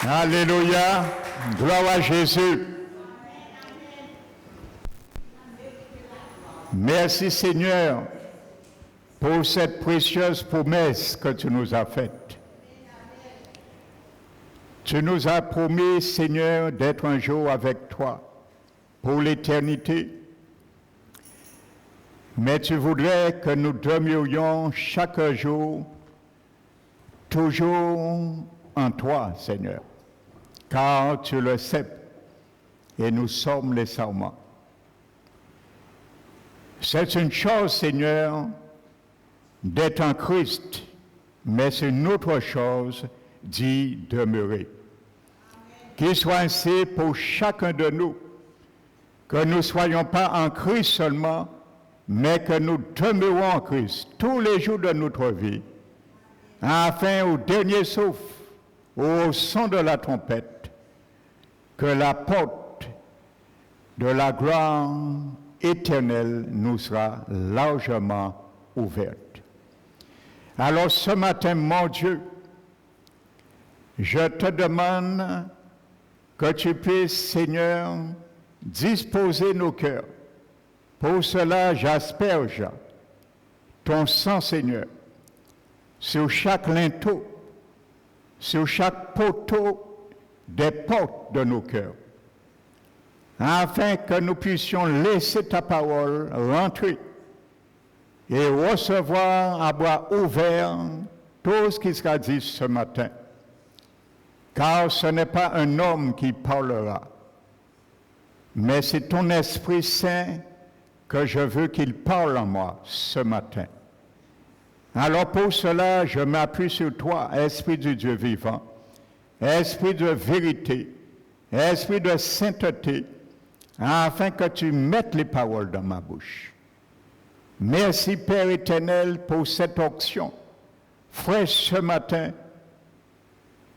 Alléluia. Gloire à Jésus. Merci Seigneur pour cette précieuse promesse que tu nous as faite. Tu nous as promis, Seigneur, d'être un jour avec toi pour l'éternité. Mais tu voudrais que nous demeurions chaque jour, toujours en toi, Seigneur, car tu le sais et nous sommes les serments. C'est une chose, Seigneur, d'être en Christ, mais c'est une autre chose d'y demeurer. Qu'il soit ainsi pour chacun de nous, que nous ne soyons pas en Christ seulement, mais que nous demeurons en Christ tous les jours de notre vie, afin au dernier souffle, au son de la trompette, que la porte de la gloire éternelle nous sera largement ouverte. Alors ce matin, mon Dieu, je te demande que tu puisses, Seigneur, disposer nos cœurs. Pour cela, j'asperge ton sang, Seigneur, sur chaque linteau, sur chaque poteau des portes de nos cœurs, afin que nous puissions laisser ta parole rentrer et recevoir à bras ouverts tout ce qui sera dit ce matin. Car ce n'est pas un homme qui parlera, mais c'est ton Esprit Saint que je veux qu'il parle en moi ce matin. Alors pour cela, je m'appuie sur toi, Esprit du Dieu vivant, Esprit de vérité, Esprit de sainteté, afin que tu mettes les paroles dans ma bouche. Merci Père éternel pour cette onction fraîche ce matin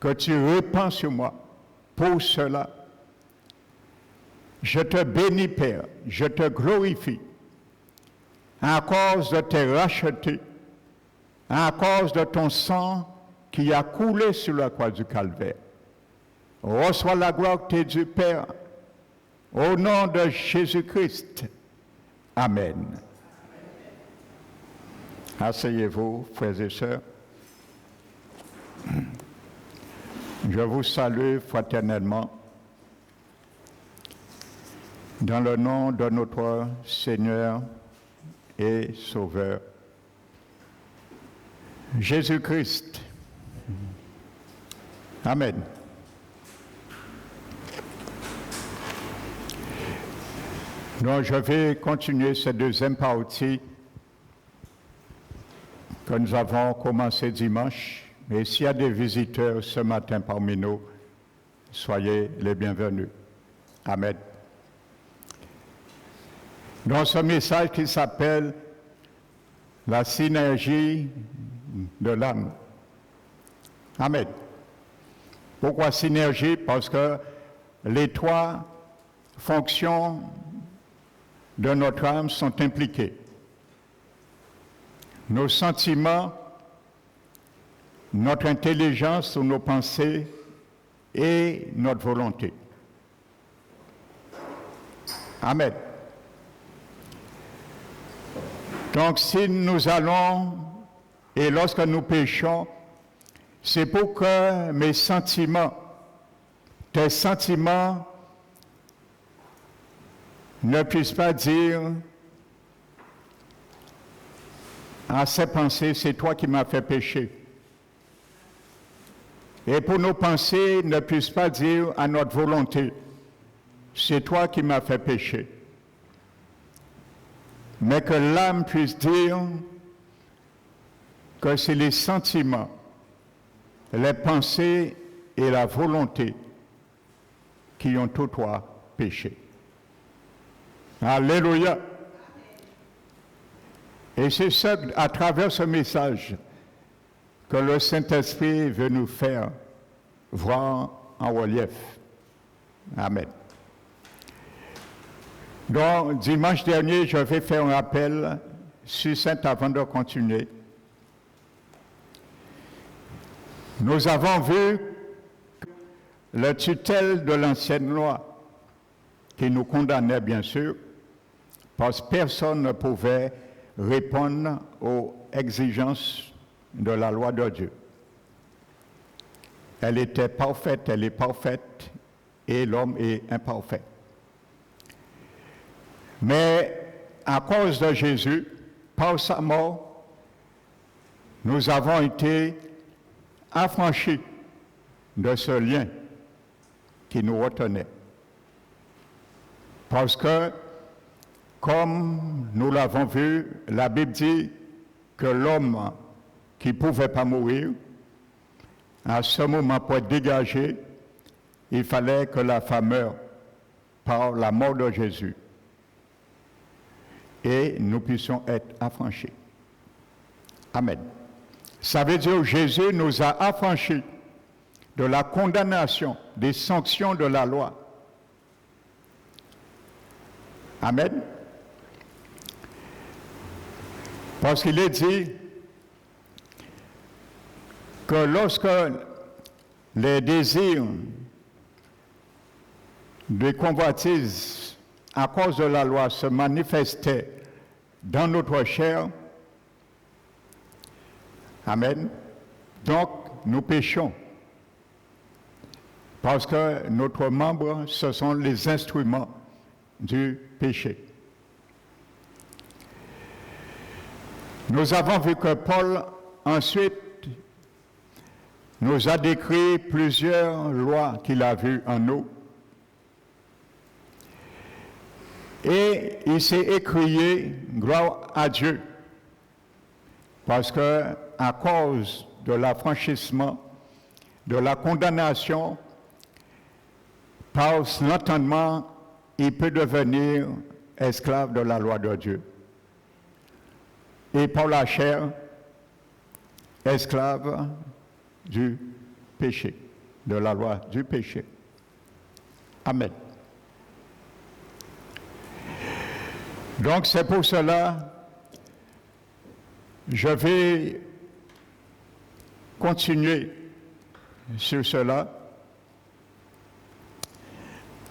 que tu répands sur moi. Pour cela, je te bénis Père, je te glorifie à cause de tes rachetés, à cause de ton sang qui a coulé sur la croix du Calvaire. Reçois la gloire que t'es due, Père, au nom de Jésus-Christ. Amen. Asseyez-vous, frères et sœurs. Je vous salue fraternellement dans le nom de notre Seigneur et Sauveur, Jésus-Christ. Amen. Donc, je vais continuer cette deuxième partie que nous avons commencé dimanche. Et s'il y a des visiteurs ce matin parmi nous, soyez les bienvenus. Amen. Dans ce message qui s'appelle la synergie de l'âme. Amen. Pourquoi synergie? Parce que les trois fonctions de notre âme sont impliquées. Nos sentiments, notre intelligence ou nos pensées et notre volonté. Amen. Donc si nous allons, et lorsque nous péchons, c'est pour que mes sentiments, tes sentiments, ne puissent pas dire à ces pensées, c'est toi qui m'as fait pécher. Et pour nos pensées ne puissent pas dire à notre volonté, c'est toi qui m'as fait pécher. Mais que l'âme puisse dire que c'est les sentiments, les pensées et la volonté qui ont tous trois péché. Alléluia. Et c'est ça, à travers ce message, que le Saint-Esprit veut nous faire voir en relief. Amen. Donc, dimanche dernier, je vais faire un rappel succinct avant de continuer. Nous avons vu la tutelle de l'ancienne loi, qui nous condamnait bien sûr, parce que personne ne pouvait répondre aux exigences de la loi de Dieu. Elle était parfaite, elle est parfaite, et l'homme est imparfait. Mais à cause de Jésus, par sa mort, nous avons été affranchis de ce lien qui nous retenait. Parce que, comme nous l'avons vu, la Bible dit que l'homme qui ne pouvait pas mourir, à ce moment pour être dégagé, il fallait que la femme meure par la mort de Jésus. Et nous puissions être affranchis. Amen. Ça veut dire que Jésus nous a affranchis de la condamnation, des sanctions de la loi. Amen. Parce qu'il est dit que lorsque les désirs de convoitise à cause de la loi se manifestaient dans notre chair, amen, donc nous péchons. Parce que nos membres, ce sont les instruments du péché. Nous avons vu que Paul, ensuite, nous a décrit plusieurs lois qu'il a vues en nous. Et il s'est écrié gloire à Dieu, parce que à cause de l'affranchissement, de la condamnation, par l'entendement, il peut devenir esclave de la loi de Dieu. Et par la chair, esclave du péché, de la loi du péché. Amen. Donc c'est pour cela, je vais continuer sur cela.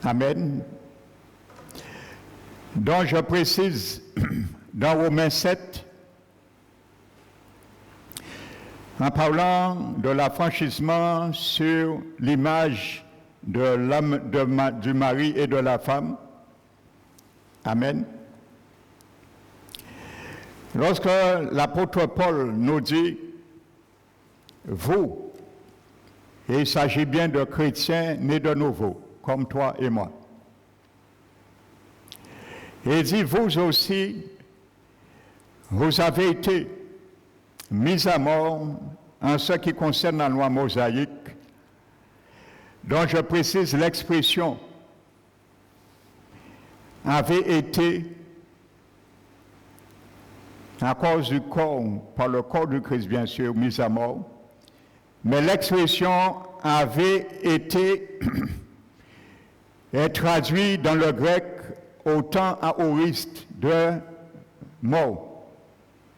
Amen. Donc je précise dans Romains 7, en parlant de l'affranchissement sur l'image de l'homme, du mari et de la femme. Amen. Lorsque l'apôtre Paul nous dit, vous, et il s'agit bien de chrétiens nés de nouveau, comme toi et moi. Et il dit, vous aussi, vous avez été mis à mort en ce qui concerne la loi mosaïque, dont je précise l'expression avait été à cause du corps, par le corps du Christ bien sûr, mis à mort, mais l'expression avait été est traduite dans le grec au temps aoriste de mort,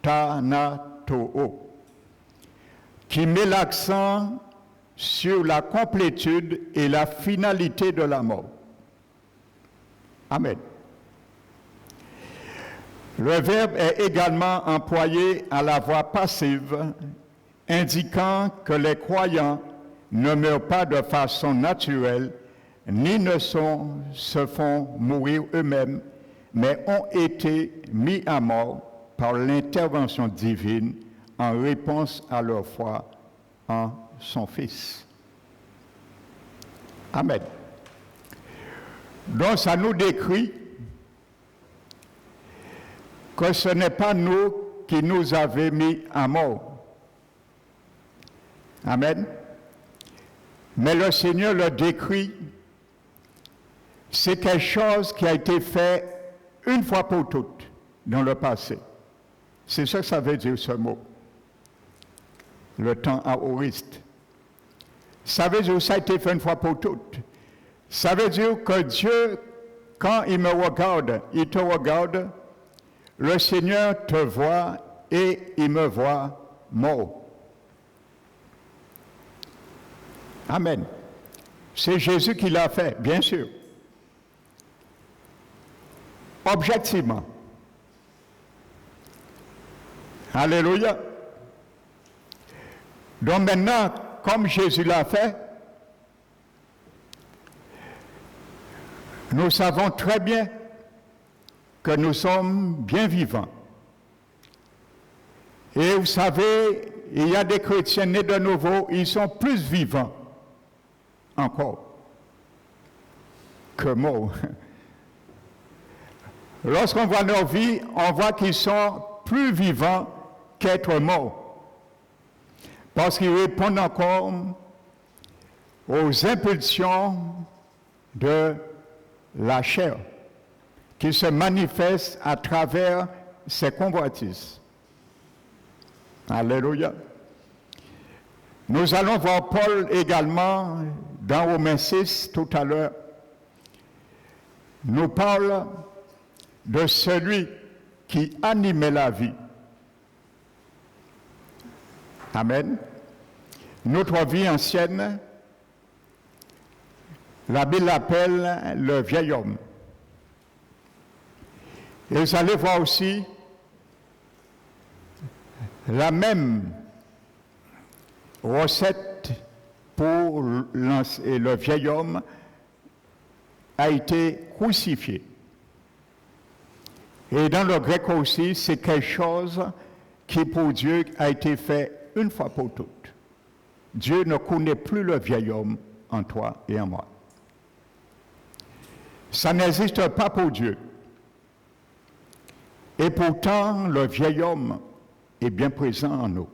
thanatoo, qui met l'accent sur la complétude et la finalité de la mort. Amen. Le verbe est également employé à la voix passive, indiquant que les croyants ne meurent pas de façon naturelle, ni ne se font mourir eux-mêmes, mais ont été mis à mort par l'intervention divine en réponse à leur foi en son Fils. Amen. Donc ça nous décrit que ce n'est pas nous qui nous avons mis à mort. Amen. Mais le Seigneur le décrit, c'est quelque chose qui a été fait une fois pour toutes dans le passé. C'est ça que ça veut dire ce mot. Le temps aoriste. Ça veut dire que ça a été fait une fois pour toutes. Ça veut dire que Dieu, quand il me regarde, il te regarde, le Seigneur te voit et il me voit mort. Amen. C'est Jésus qui l'a fait, bien sûr. Objectivement. Alléluia. Donc maintenant, comme Jésus l'a fait, nous savons très bien que nous sommes bien vivants. Et vous savez, il y a des chrétiens nés de nouveau, ils sont plus vivants encore que morts. Lorsqu'on voit nos vies, on voit qu'ils sont plus vivants qu'être morts. Parce qu'ils répondent encore aux impulsions de la chair qui se manifestent à travers ses convoitises. Alléluia. Nous allons voir Paul également dans Romains 6 tout à l'heure. Nous parle de celui qui animait la vie. Amen. Notre vie ancienne, la Bible l'appelle le vieil homme. Et vous allez voir aussi la même recette pour le vieil homme a été crucifié. Et dans le grec aussi, c'est quelque chose qui pour Dieu a été fait une fois pour toutes. Dieu ne connaît plus le vieil homme en toi et en moi. Ça n'existe pas pour Dieu. Et pourtant, le vieil homme est bien présent en nous.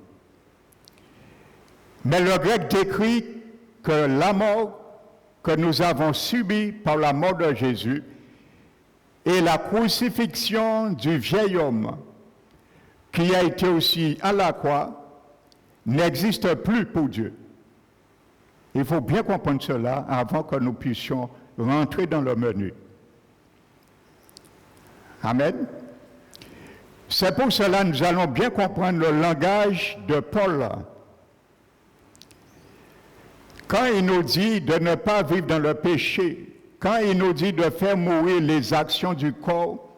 Mais le grec décrit que la mort que nous avons subie par la mort de Jésus et la crucifixion du vieil homme qui a été aussi à la croix n'existe plus pour Dieu. Il faut bien comprendre cela avant que nous puissions rentrer dans le menu. Amen. C'est pour cela que nous allons bien comprendre le langage de Paul. Quand il nous dit de ne pas vivre dans le péché, quand il nous dit de faire mourir les actions du corps,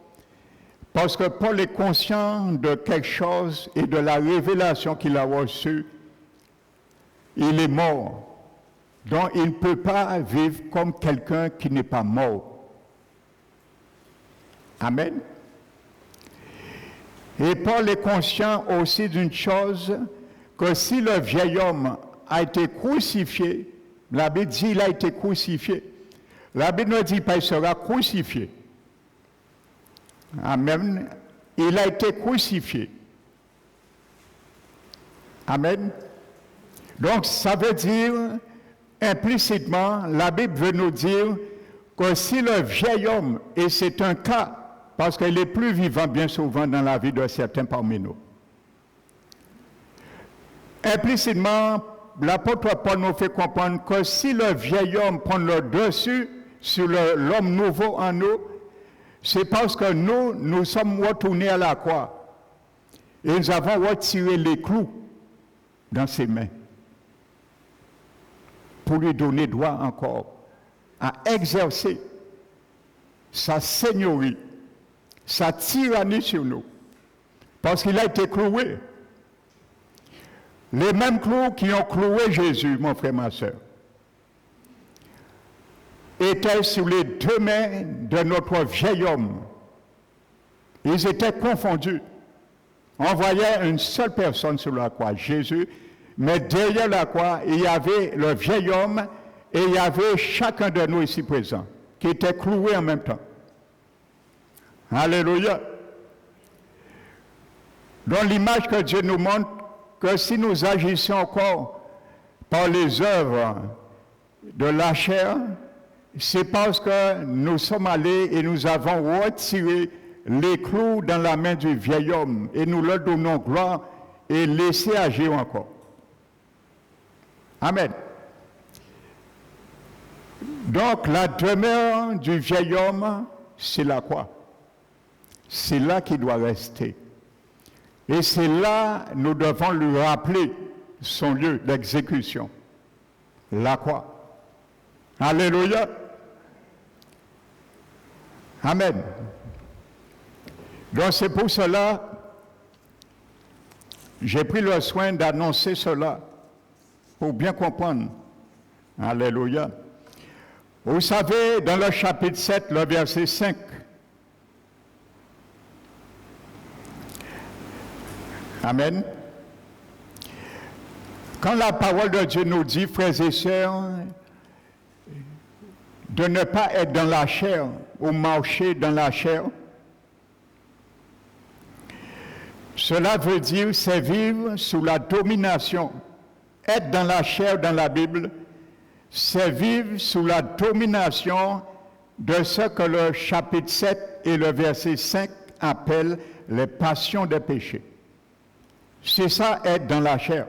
parce que Paul est conscient de quelque chose et de la révélation qu'il a reçue, il est mort. Donc il ne peut pas vivre comme quelqu'un qui n'est pas mort. Amen. Et Paul est conscient aussi d'une chose, que si le vieil homme a été crucifié, la Bible dit qu'il a été crucifié. La Bible ne dit pas qu'il sera crucifié. Amen. Il a été crucifié. Amen. Donc ça veut dire, implicitement, la Bible veut nous dire que si le vieil homme, et c'est un cas, parce qu'il est plus vivant bien souvent dans la vie de certains parmi nous. Implicitement, l'apôtre Paul nous fait comprendre que si le vieil homme prend le dessus sur l'homme nouveau en nous, c'est parce que nous sommes retournés à la croix et nous avons retiré les clous dans ses mains pour lui donner droit encore à exercer sa seigneurie, sa tyrannie sur nous, parce qu'il a été cloué. Les mêmes clous qui ont cloué Jésus, mon frère, ma soeur, étaient sur les deux mains de notre vieil homme. Ils étaient confondus. On voyait une seule personne sur la croix, Jésus, mais derrière la croix, il y avait le vieil homme et il y avait chacun de nous ici présents qui étaient cloués en même temps. Alléluia. Dans l'image que Dieu nous montre, que si nous agissions encore par les œuvres de la chair, c'est parce que nous sommes allés et nous avons retiré les clous dans la main du vieil homme et nous leur donnons gloire et laissé agir encore. Amen. Donc la demeure du vieil homme, c'est la croix. C'est là qu'il doit rester. Et c'est là que nous devons lui rappeler son lieu d'exécution, la croix. Alléluia. Amen. Donc c'est pour cela, j'ai pris le soin d'annoncer cela, pour bien comprendre. Alléluia. Vous savez, dans le chapitre 7, le verset 5, Amen. Quand la parole de Dieu nous dit, frères et sœurs, de ne pas être dans la chair ou marcher dans la chair, cela veut dire c'est vivre sous la domination. Être dans la chair dans la Bible, c'est vivre sous la domination de ce que le chapitre 7 et le verset 5 appellent les passions des péchés. C'est ça, être dans la chair.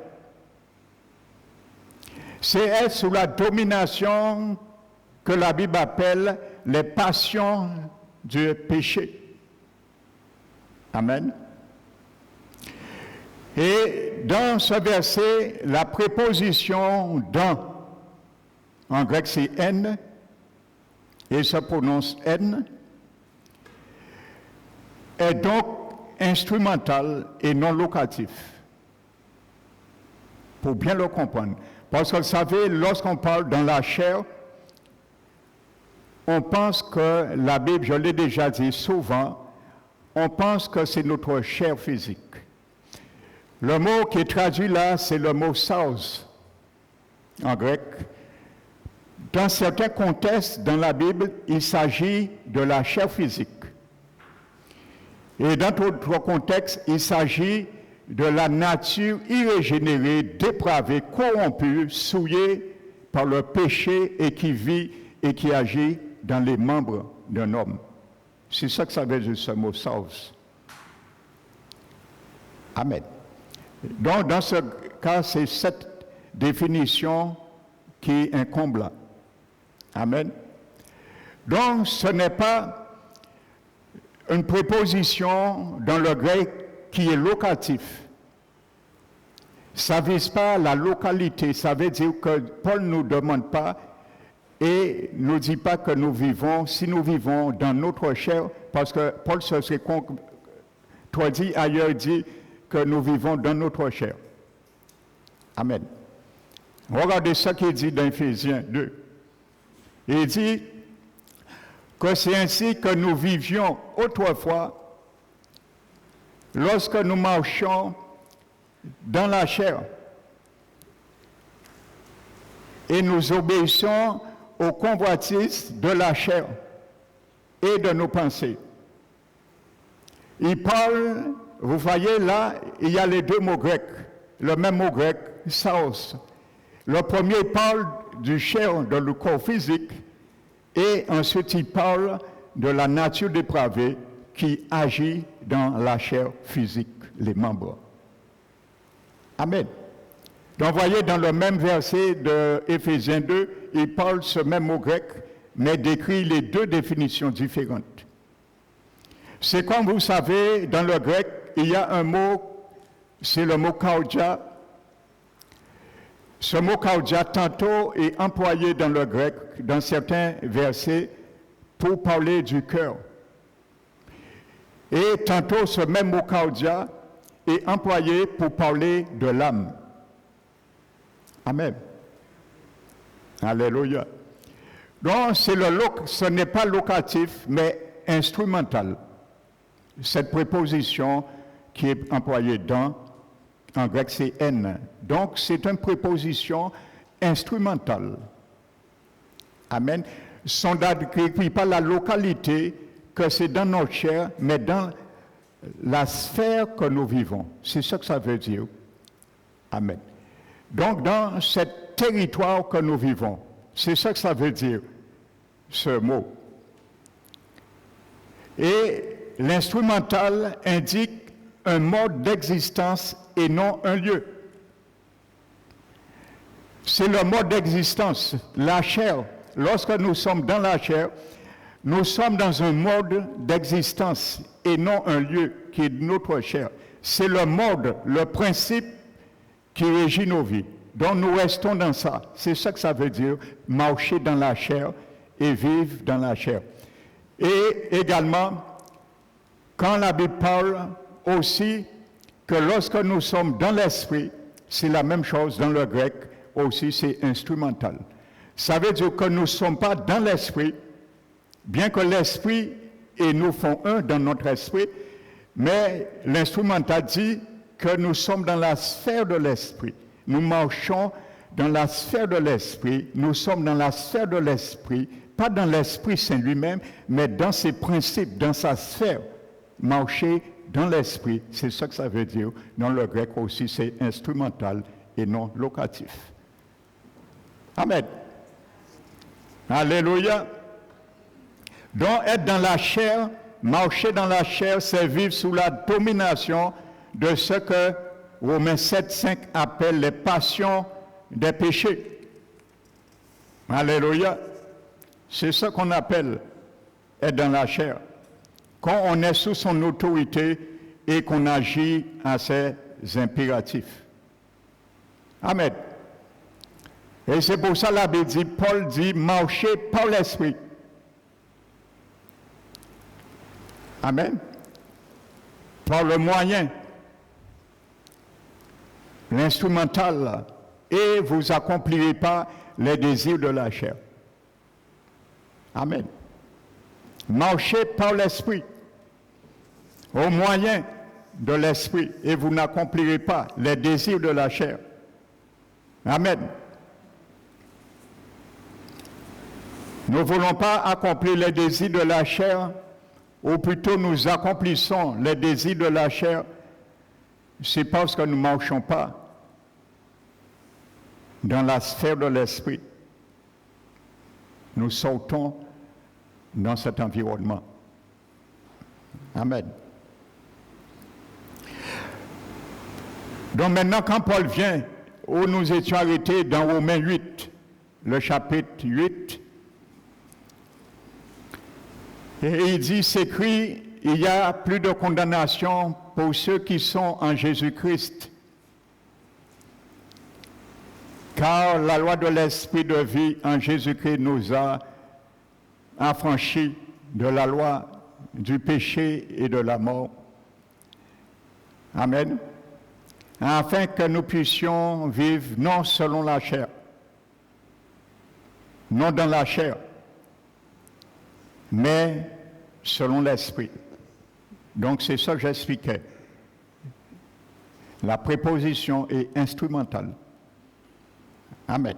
C'est être sous la domination que la Bible appelle les passions du péché. Amen. Et dans ce verset, la préposition dans, en grec c'est en, et ça prononce en, est donc instrumental et non locatif. Pour bien le comprendre. Parce que vous savez, lorsqu'on parle dans la chair, on pense que la Bible, je l'ai déjà dit souvent, on pense que c'est notre chair physique. Le mot qui est traduit là, c'est le mot saus, en grec. Dans certains contextes dans la Bible, il s'agit de la chair physique. Et dans d'autres contextes, il s'agit de la nature irrégénérée, dépravée, corrompue, souillée par le péché et qui vit et qui agit dans les membres d'un homme. C'est ça que ça veut dire ce mot saus. Amen. Donc, dans ce cas, c'est cette définition qui incombe là. Amen. Donc, ce n'est pas une préposition dans le grec qui est locatif. Ça ne vise pas la localité. Ça veut dire que Paul ne nous demande pas et ne nous dit pas que nous vivons, si nous vivons dans notre chair, parce que Paul se contredit ailleurs, dit que nous vivons dans notre chair. Amen. Regardez ce qu'il dit dans Éphésiens 2. Il dit que c'est ainsi que nous vivions autrefois lorsque nous marchions dans la chair et nous obéissons aux convoitises de la chair et de nos pensées. Il parle, vous voyez là, il y a les deux mots grecs, le même mot grec, saos. Le premier parle du chair, de le corps physique, et ensuite il parle de la nature dépravée qui agit dans la chair physique, les membres. Amen. Donc, vous voyez, dans le même verset de Éphésiens 2, il parle ce même mot grec, mais décrit les deux définitions différentes. C'est comme vous savez, dans le grec, il y a un mot, c'est le mot kardia. Ce mot kardia, tantôt, est employé dans le grec, dans certains versets, pour parler du cœur. Et tantôt, ce même mot kardia est employé pour parler de l'âme. Amen. Alléluia. Donc, ce n'est pas locatif, mais instrumental. Cette préposition qui est employée dans, en grec, c'est en. Donc, c'est une préposition instrumentale. Amen. Ça ne décrit pas la localité, que c'est dans notre chair, mais dans la sphère que nous vivons. C'est ça que ça veut dire. Amen. Donc, dans ce territoire que nous vivons, c'est ça que ça veut dire, ce mot. Et l'instrumental indique un mode d'existence et non un lieu. C'est le mode d'existence, la chair. Lorsque nous sommes dans la chair, nous sommes dans un mode d'existence et non un lieu qui est notre chair. C'est le mode, le principe qui régit nos vies. Donc nous restons dans ça. C'est ça que ça veut dire, marcher dans la chair et vivre dans la chair. Et également, quand la Bible parle aussi que lorsque nous sommes dans l'esprit, c'est la même chose dans le grec, aussi c'est instrumental. Ça veut dire que nous ne sommes pas dans l'esprit, bien que l'esprit et nous font un dans notre esprit, mais l'instrumental dit que nous sommes dans la sphère de l'esprit. Nous marchons dans la sphère de l'esprit, nous sommes dans la sphère de l'esprit, pas dans l'Esprit Saint lui-même, mais dans ses principes, dans sa sphère. Marcher dans l'esprit, c'est ça que ça veut dire. Dans le grec aussi, c'est instrumental et non locatif. Amen. Alléluia. Donc, être dans la chair, marcher dans la chair, c'est vivre sous la domination de ce que Romains 7,5 appelle les passions des péchés. Alléluia. C'est ce qu'on appelle être dans la chair. Quand on est sous son autorité et qu'on agit à ses impératifs. Amen. Et c'est pour ça la Bible dit, Paul dit, marcher par l'esprit. Amen. Par le moyen, l'instrumental, et vous accomplirez pas les désirs de la chair. Amen. Marchez par l'esprit, au moyen de l'esprit, et vous n'accomplirez pas les désirs de la chair. Amen. Nous ne voulons pas accomplir les désirs de la chair, ou plutôt nous accomplissons les désirs de la chair, c'est parce que nous ne marchons pas dans la sphère de l'esprit. Nous sautons dans cet environnement. Amen. Donc maintenant, quand Paul vient, où nous étions arrêtés dans Romains 8, le chapitre 8, et il dit, s'écrit, il y a plus de condamnation pour ceux qui sont en Jésus-Christ. Car la loi de l'esprit de vie en Jésus-Christ nous a affranchis de la loi du péché et de la mort. Amen. Afin que nous puissions vivre non selon la chair, non dans la chair, mais selon l'esprit. Donc c'est ça que j'expliquais. La préposition est instrumentale. Amen.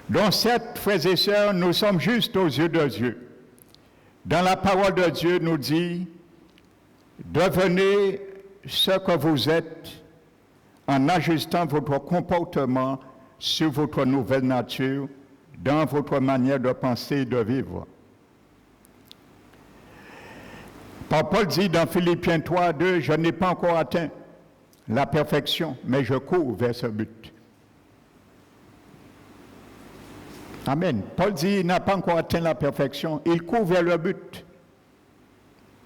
Donc certes, frères et sœurs, nous sommes justes aux yeux de Dieu. Dans la parole de Dieu nous dit, devenez ce que vous êtes en ajustant votre comportement sur votre nouvelle nature, dans votre manière de penser et de vivre. Paul dit dans Philippiens 3, 2, je n'ai pas encore atteint la perfection, mais je cours vers ce but. Amen. Paul dit il n'a pas encore atteint la perfection, il court vers le but.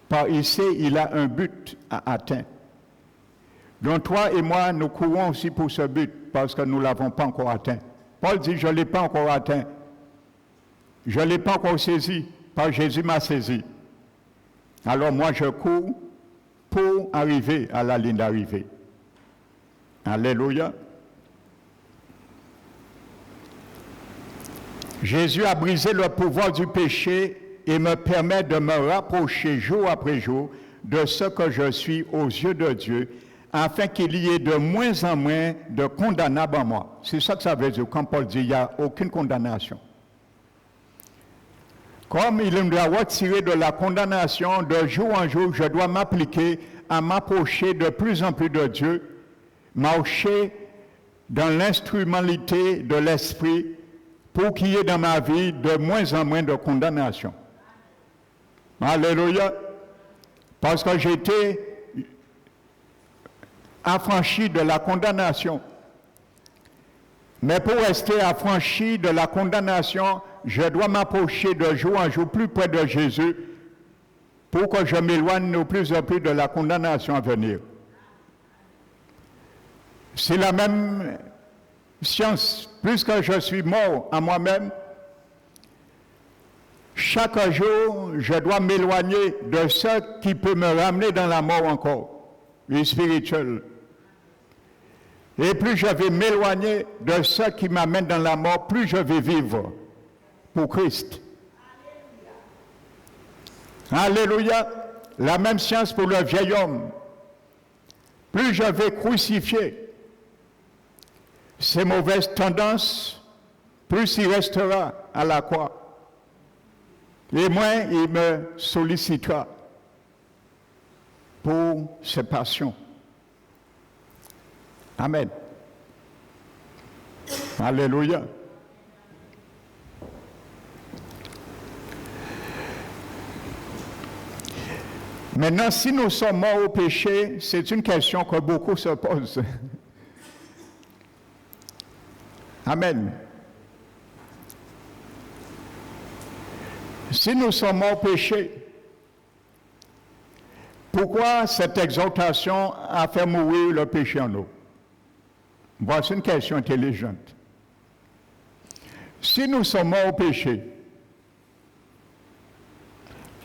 Par ici, il a un but à atteindre. Donc toi et moi, nous courons aussi pour ce but, parce que nous ne l'avons pas encore atteint. Paul dit, je ne l'ai pas encore atteint. Je ne l'ai pas encore saisi, parce que Jésus m'a saisi. Alors moi, je cours pour arriver à la ligne d'arrivée. Alléluia. Jésus a brisé le pouvoir du péché et me permet de me rapprocher jour après jour de ce que je suis aux yeux de Dieu, afin qu'il y ait de moins en moins de condamnables en moi. C'est ça que ça veut dire quand Paul dit qu'il n'y a aucune condamnation. Comme il me doit retirer de la condamnation, de jour en jour, je dois m'appliquer à m'approcher de plus en plus de Dieu, marcher dans l'instrumentalité de l'esprit pour qu'il y ait dans ma vie de moins en moins de condamnation. Alléluia. Parce que j'étais affranchi de la condamnation. Mais pour rester affranchi de la condamnation, je dois m'approcher de jour en jour plus près de Jésus pour que je m'éloigne de plus en plus de la condamnation à venir. C'est la même science. Puisque je suis mort à moi-même, chaque jour, je dois m'éloigner de ce qui peut me ramener dans la mort encore, le spirituel. Et plus je vais m'éloigner de ce qui m'amène dans la mort, plus je vais vivre pour Christ. Alléluia. La même science pour le vieil homme. Plus je vais crucifier ses mauvaises tendances, plus il restera à la croix. Et moins il me sollicitera pour ses passions. Amen. Alléluia. Maintenant, si nous sommes morts au péché, c'est une question que beaucoup se posent. Amen. Si nous sommes morts au péché, pourquoi cette exhortation a fait mourir le péché en nous? Voici une question intelligente. Si nous sommes morts au péché,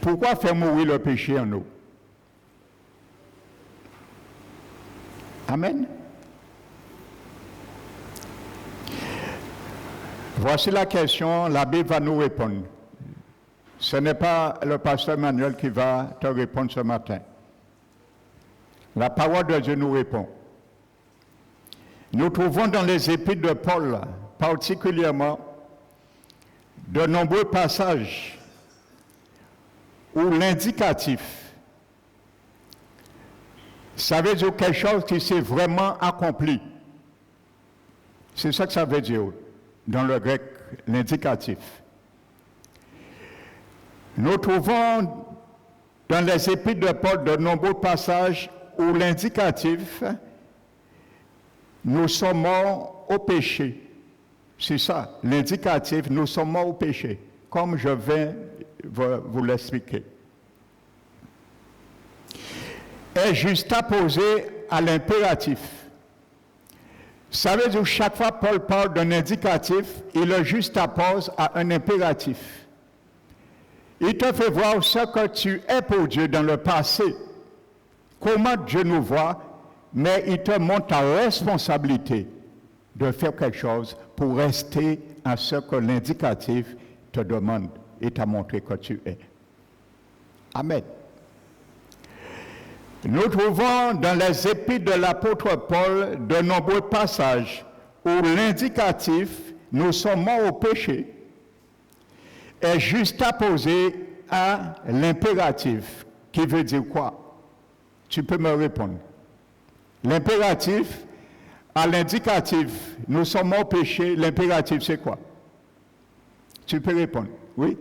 pourquoi faire mourir le péché en nous? Amen. Voici la question, la Bible va nous répondre. Ce n'est pas le pasteur Emmanuel qui va te répondre ce matin. La parole de Dieu nous répond. Nous trouvons dans les épîtres de Paul, particulièrement, de nombreux passages où l'indicatif, ça veut dire quelque chose qui s'est vraiment accompli. C'est ça que ça veut dire dans le grec, l'indicatif. Nous trouvons dans les épîtres de Paul de nombreux passages où l'indicatif, nous sommes morts au péché. C'est ça, l'indicatif, nous sommes morts au péché, comme je vais vous l'expliquer. Est juxtaposé à l'impératif. Ça veut dire que chaque fois que Paul parle d'un indicatif, il le juxtapose à un impératif. Il te fait voir ce que tu es pour Dieu dans le passé, comment Dieu nous voit, mais il te montre ta responsabilité de faire quelque chose pour rester à ce que l'indicatif te demande et t'a montré que tu es. Amen. Nous trouvons dans les épîtres de l'apôtre Paul de nombreux passages où l'indicatif, nous sommes morts au péché, est juxtaposé à l'impératif, qui veut dire quoi? Tu peux me répondre. L'impératif à l'indicatif, nous sommes morts au péché, l'impératif c'est quoi? Tu peux répondre. Oui?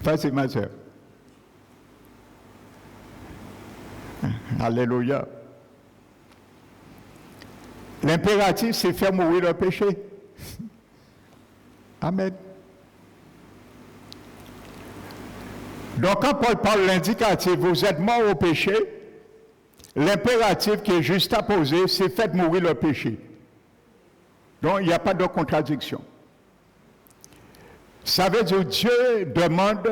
Vas-y, ma soeur. Alléluia. L'impératif, c'est faire mourir le péché. Amen. Donc, quand Paul parle de l'indicatif, vous êtes mort au péché, l'impératif qui est juxtaposé, c'est faire mourir le péché. Donc, il n'y a pas de contradiction. Ça veut dire que Dieu demande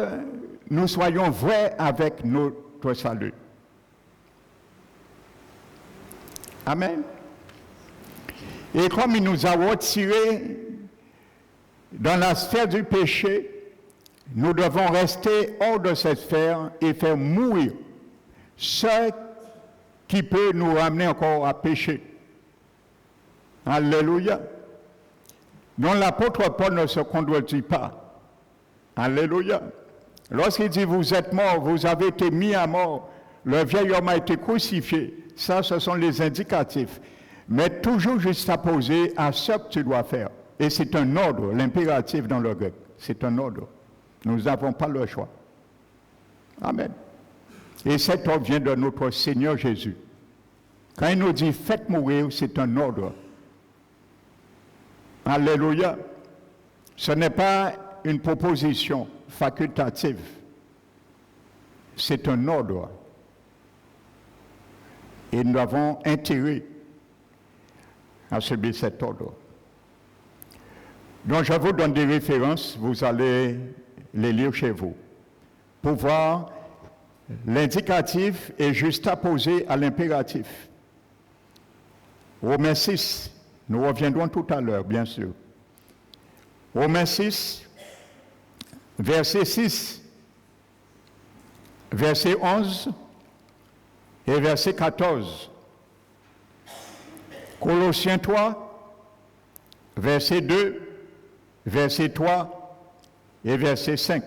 nous soyons vrais avec notre salut. Amen. Et comme il nous a retirés dans la sphère du péché, nous devons rester hors de cette sphère et faire mourir ce qui peut nous ramener encore à pécher. Alléluia. Donc l'apôtre Paul ne se contredit pas. Alléluia. Lorsqu'il dit vous êtes morts, vous avez été mis à mort, le vieil homme a été crucifié, ça ce sont les indicatifs. Mais toujours juxtaposé à ce que tu dois faire. Et c'est un ordre, l'impératif dans le grec. C'est un ordre. Nous n'avons pas le choix. Amen. Et cet ordre vient de notre Seigneur Jésus. Quand il nous dit faites mourir, c'est un ordre. Alléluia. Ce n'est pas une proposition facultative. C'est un ordre. Et nous avons intérêt a subi cet ordre. Donc je vous donne des références, vous allez les lire chez vous, pour voir l'indicatif est juxtaposé à l'impératif. Romains 6, nous reviendrons tout à l'heure, bien sûr. Romains 6, verset 6, verset 11 et verset 14. Colossiens 3, verset 2, verset 3 et verset 5.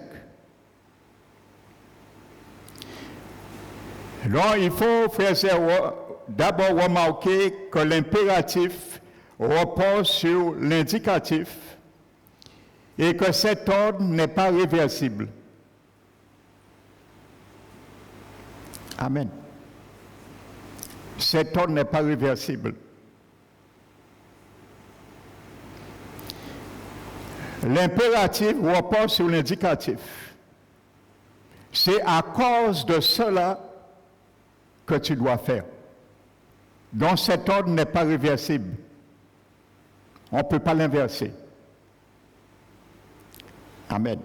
Donc, il faut, frères et sœurs, d'abord remarquer que l'impératif repose sur l'indicatif et que cet ordre n'est pas réversible. Amen. Cet ordre n'est pas réversible. L'impératif repose sur l'indicatif. C'est à cause de cela que tu dois faire. Donc cet ordre n'est pas réversible. On ne peut pas l'inverser. Amen.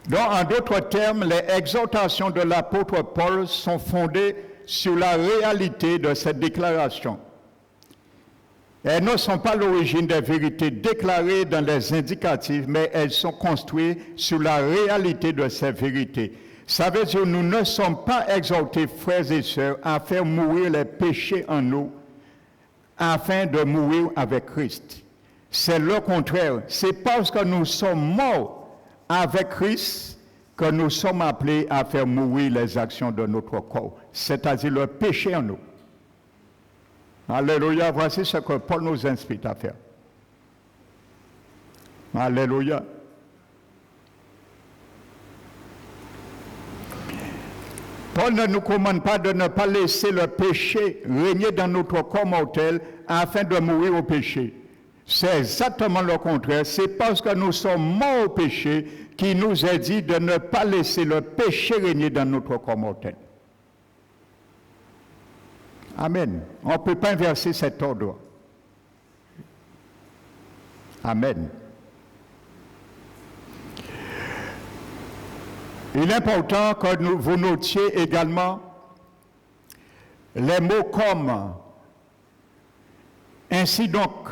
Donc, en d'autres termes, les exhortations de l'apôtre Paul sont fondées sur la réalité de cette déclaration. Elles ne sont pas l'origine des vérités déclarées dans les indicatifs, mais elles sont construites sur la réalité de ces vérités. Ça veut dire que nous ne sommes pas exhortés, frères et sœurs, à faire mourir les péchés en nous, afin de mourir avec Christ. C'est le contraire. C'est parce que nous sommes morts avec Christ que nous sommes appelés à faire mourir les actions de notre corps, c'est-à-dire le péché en nous. Alléluia, voici ce que Paul nous incite à faire. Alléluia. Paul ne nous commande pas de ne pas laisser le péché régner dans notre corps mortel afin de mourir au péché. C'est exactement le contraire. C'est parce que nous sommes morts au péché qu'il nous est dit de ne pas laisser le péché régner dans notre corps mortel. Amen. On ne peut pas inverser cet ordre. Amen. Il est important que vous notiez également les mots comme « ainsi donc »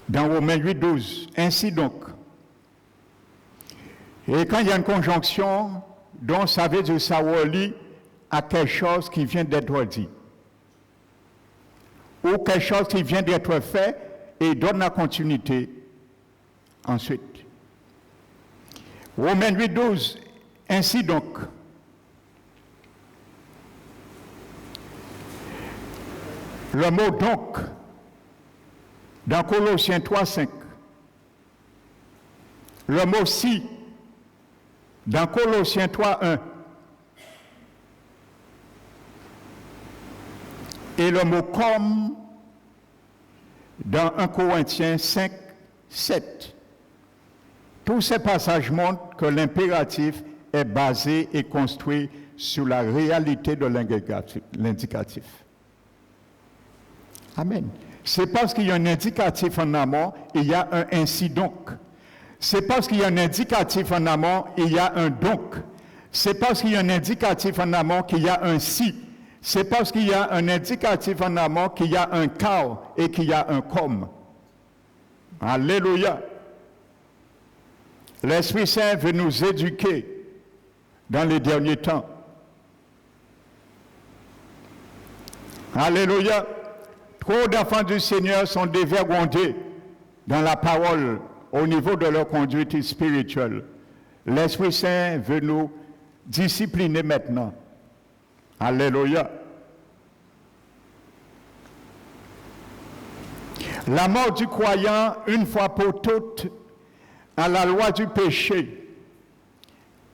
dans Romains 8, 12. « Ainsi donc ». Et quand il y a une conjonction, donc ça veut dire ça relie à quelque chose qui vient d'être dit. Ou quelque chose qui vient d'être fait et donne la continuité ensuite. Romains 8, 12. Ainsi donc. Le mot donc dans Colossiens 3, 5. Le mot si dans Colossiens 3, 1. Et le mot comme dans 1 Corinthiens 5, 7. Tous ces passages montrent que l'impératif est basé et construit sur la réalité de l'indicatif. Amen. C'est parce qu'il y a un indicatif en amont, il y a un ainsi donc. C'est parce qu'il y a un indicatif en amont, il y a un donc. C'est parce qu'il y a un indicatif en amont qu'il y a un si. C'est parce qu'il y a un indicatif en amont qu'il y a un car et qu'il y a un comme. Alléluia. L'Esprit Saint veut nous éduquer dans les derniers temps. Alléluia. Trop d'enfants du Seigneur sont dévergondés dans la parole au niveau de leur conduite spirituelle. L'Esprit Saint veut nous discipliner maintenant. Alléluia. La mort du croyant, une fois pour toutes, à la loi du péché,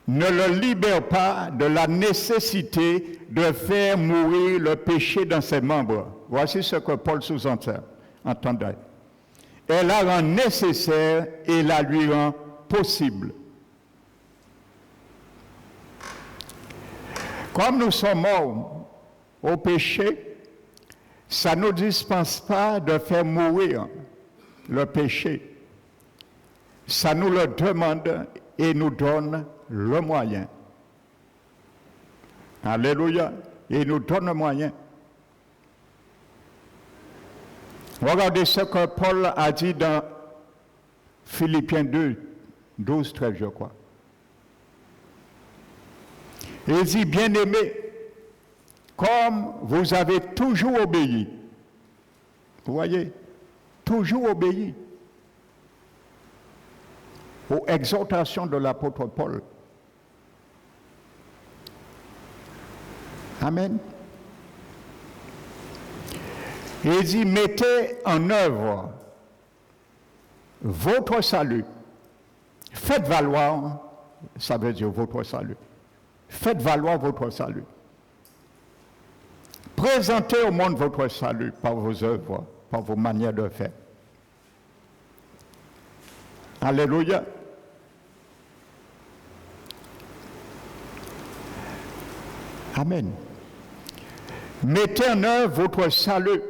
ne le libère pas de la nécessité de faire mourir le péché dans ses membres. Voici ce que Paul sous-entend. Elle la rend nécessaire et la lui rend possible. Comme nous sommes morts au péché, ça ne nous dispense pas de faire mourir le péché. Ça nous le demande et nous donne le moyen. Alléluia. Et nous donne le moyen. Regardez ce que Paul a dit dans Philippiens 2, 12, 13, je crois. Il dit, bien-aimés, comme vous avez toujours obéi, vous voyez, toujours obéi aux exhortations de l'apôtre Paul. Amen. Il dit, mettez en œuvre votre salut. Faites valoir, ça veut dire votre salut. Faites valoir votre salut. Présentez au monde votre salut par vos œuvres, par vos manières de faire. Alléluia. Amen. Mettez en œuvre votre salut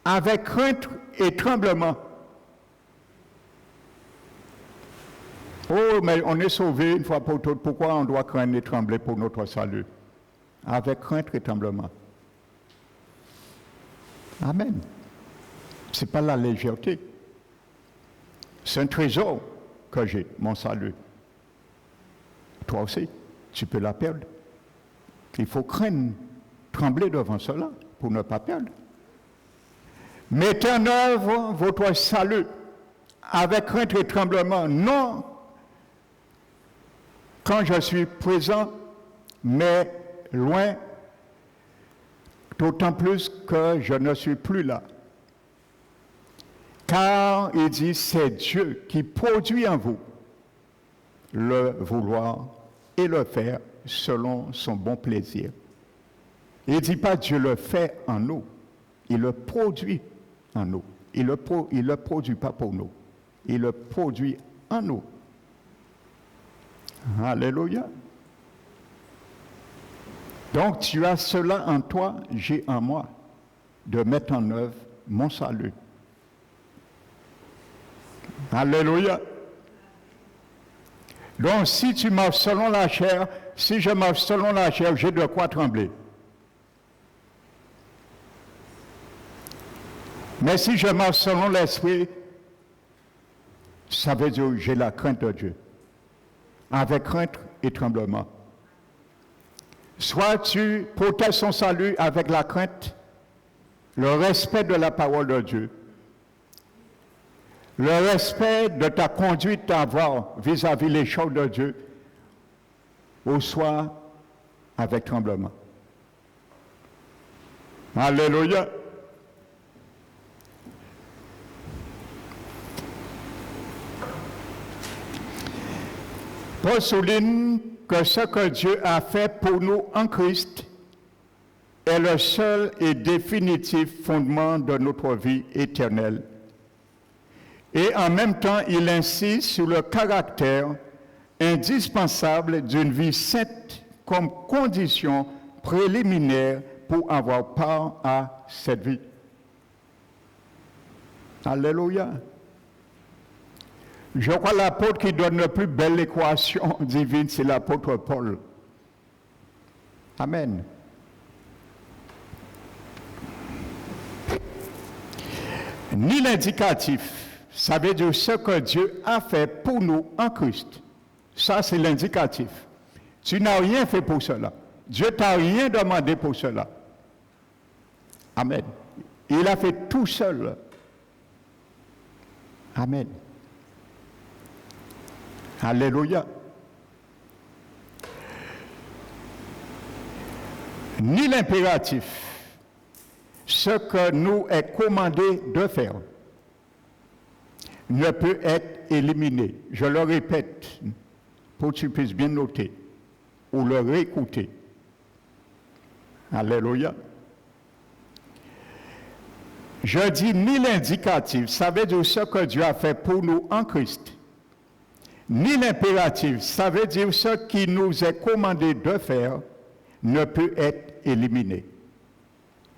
avec crainte et tremblement. Oh, mais on est sauvé une fois pour toutes. Pourquoi on doit craindre et trembler pour notre salut? Avec crainte et tremblement. Amen. Ce n'est pas la légèreté. C'est un trésor que j'ai, mon salut. Toi aussi, tu peux la perdre. Il faut craindre, trembler devant cela pour ne pas perdre. Mettez en œuvre votre salut avec crainte et tremblement, non quand je suis présent, mais loin, d'autant plus que je ne suis plus là. Car il dit, c'est Dieu qui produit en vous le vouloir et le faire selon son bon plaisir. Il ne dit pas Dieu le fait en nous, il le produit en nous. Il ne le produit pas pour nous, il le produit en nous. Alléluia. Donc tu as cela en toi, j'ai en moi, de mettre en œuvre mon salut. Alléluia. Donc si tu marches selon la chair, si je marche selon la chair, j'ai de quoi trembler. Mais si je marche selon l'esprit, ça veut dire que j'ai la crainte de Dieu. Avec crainte et tremblement. Soit tu protèges son salut avec la crainte, le respect de la parole de Dieu, le respect de ta conduite à avoir vis-à-vis les choses de Dieu, ou soit avec tremblement. Alléluia. Paul souligne que ce que Dieu a fait pour nous en Christ est le seul et définitif fondement de notre vie éternelle. Et en même temps, il insiste sur le caractère indispensable d'une vie sainte comme condition préliminaire pour avoir part à cette vie. Alléluia. Je crois que l'apôtre qui donne la plus belle équation divine, c'est l'apôtre Paul. Amen. Ni l'indicatif, ça veut dire ce que Dieu a fait pour nous en Christ. Ça, c'est l'indicatif. Tu n'as rien fait pour cela. Dieu t'a rien demandé pour cela. Amen. Il a fait tout seul. Amen. Alléluia. Ni l'impératif, ce que nous est commandé de faire, ne peut être éliminé. Je le répète, pour que tu puisses bien noter ou le réécouter. Alléluia. Je dis ni l'indicatif, ça veut dire ce que Dieu a fait pour nous en Christ. Ni l'impératif, ça veut dire ce qui nous est commandé de faire, ne peut être éliminé.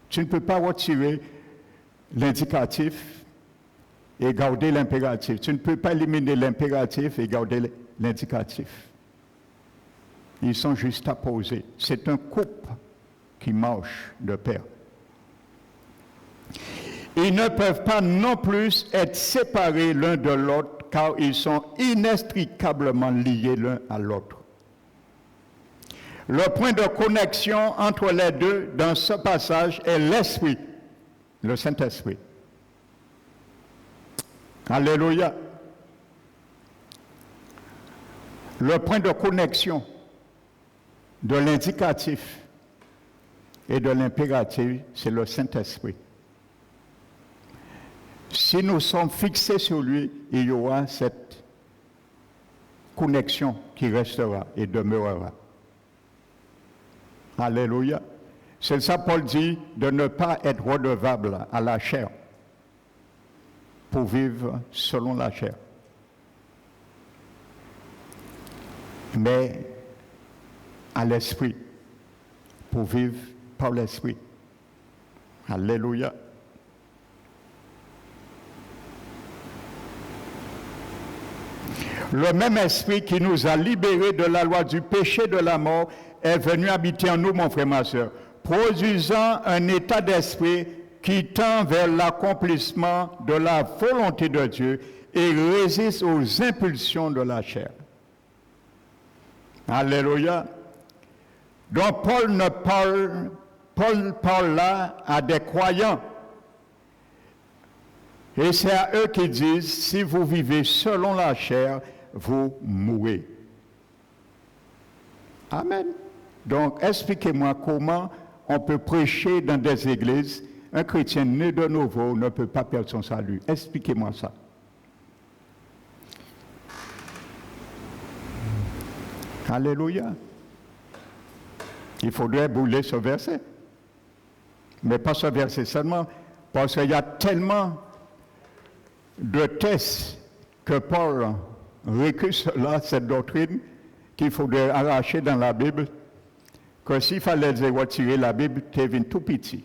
Tu ne peux pas retirer l'indicatif et garder l'impératif. Tu ne peux pas éliminer l'impératif et garder l'indicatif. Ils sont juste opposés. C'est un couple qui marche de pair. Ils ne peuvent pas non plus être séparés l'un de l'autre car ils sont inextricablement liés l'un à l'autre. Le point de connexion entre les deux dans ce passage est l'Esprit, le Saint-Esprit. Alléluia. Le point de connexion de l'indicatif et de l'impératif, c'est le Saint-Esprit. Si nous sommes fixés sur lui, il y aura cette connexion qui restera et demeurera. Alléluia. C'est ça Paul dit de ne pas être redevable à la chair pour vivre selon la chair. Mais à l'esprit, pour vivre par l'esprit. Alléluia. Le même esprit qui nous a libérés de la loi du péché et de la mort est venu habiter en nous, mon frère, ma soeur, produisant un état d'esprit qui tend vers l'accomplissement de la volonté de Dieu et résiste aux impulsions de la chair. Alléluia. Donc Paul parle là à des croyants. Et c'est à eux qui disent, si vous vivez selon la chair, vous mourrez. Amen. Donc, expliquez-moi comment on peut prêcher dans des églises. Un chrétien né de nouveau ne peut pas perdre son salut. Expliquez-moi ça. Alléluia. Il faudrait brûler ce verset. Mais pas ce verset seulement, parce qu'il y a tellement de tests que Paul récuse là, cette doctrine, qu'il faudrait arracher dans la Bible, que s'il fallait retirer la Bible, Kevin tout petit.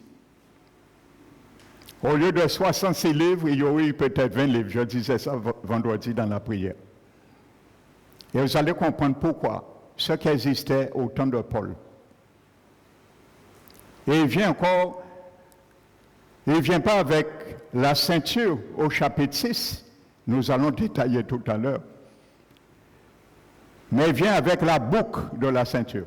Au lieu de 66 livres, il y aurait eu peut-être 20 livres. Je disais ça vendredi dans la prière. Et vous allez comprendre pourquoi ce qui existait au temps de Paul. Et il vient pas avec la ceinture au chapitre 6, nous allons détailler tout à l'heure. Mais il vient avec la boucle de la ceinture.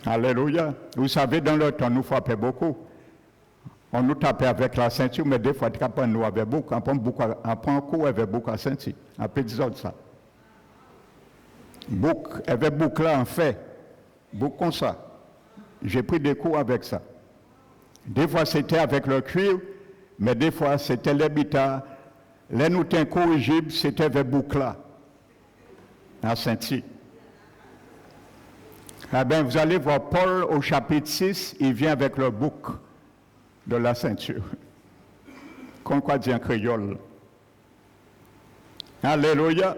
Alléluia. Vous savez, dans le temps, nous frappait beaucoup. On nous tapait avec la ceinture, mais des fois, quand nous avait beaucoup, on prend un coup avec beaucoup à ceinture. Après, disons ça. Boucle, avec boucle là, en fait. Boucle comme ça. J'ai pris des coups avec ça. Des fois, c'était avec le cuir, mais des fois, c'était l'habitat. Les nous incorrigibles, c'était avec boucle là. À ceinture. Eh bien, vous allez voir Paul au chapitre 6, il vient avec le bouc de la ceinture. Qu'on quoi dit en créole. Alléluia.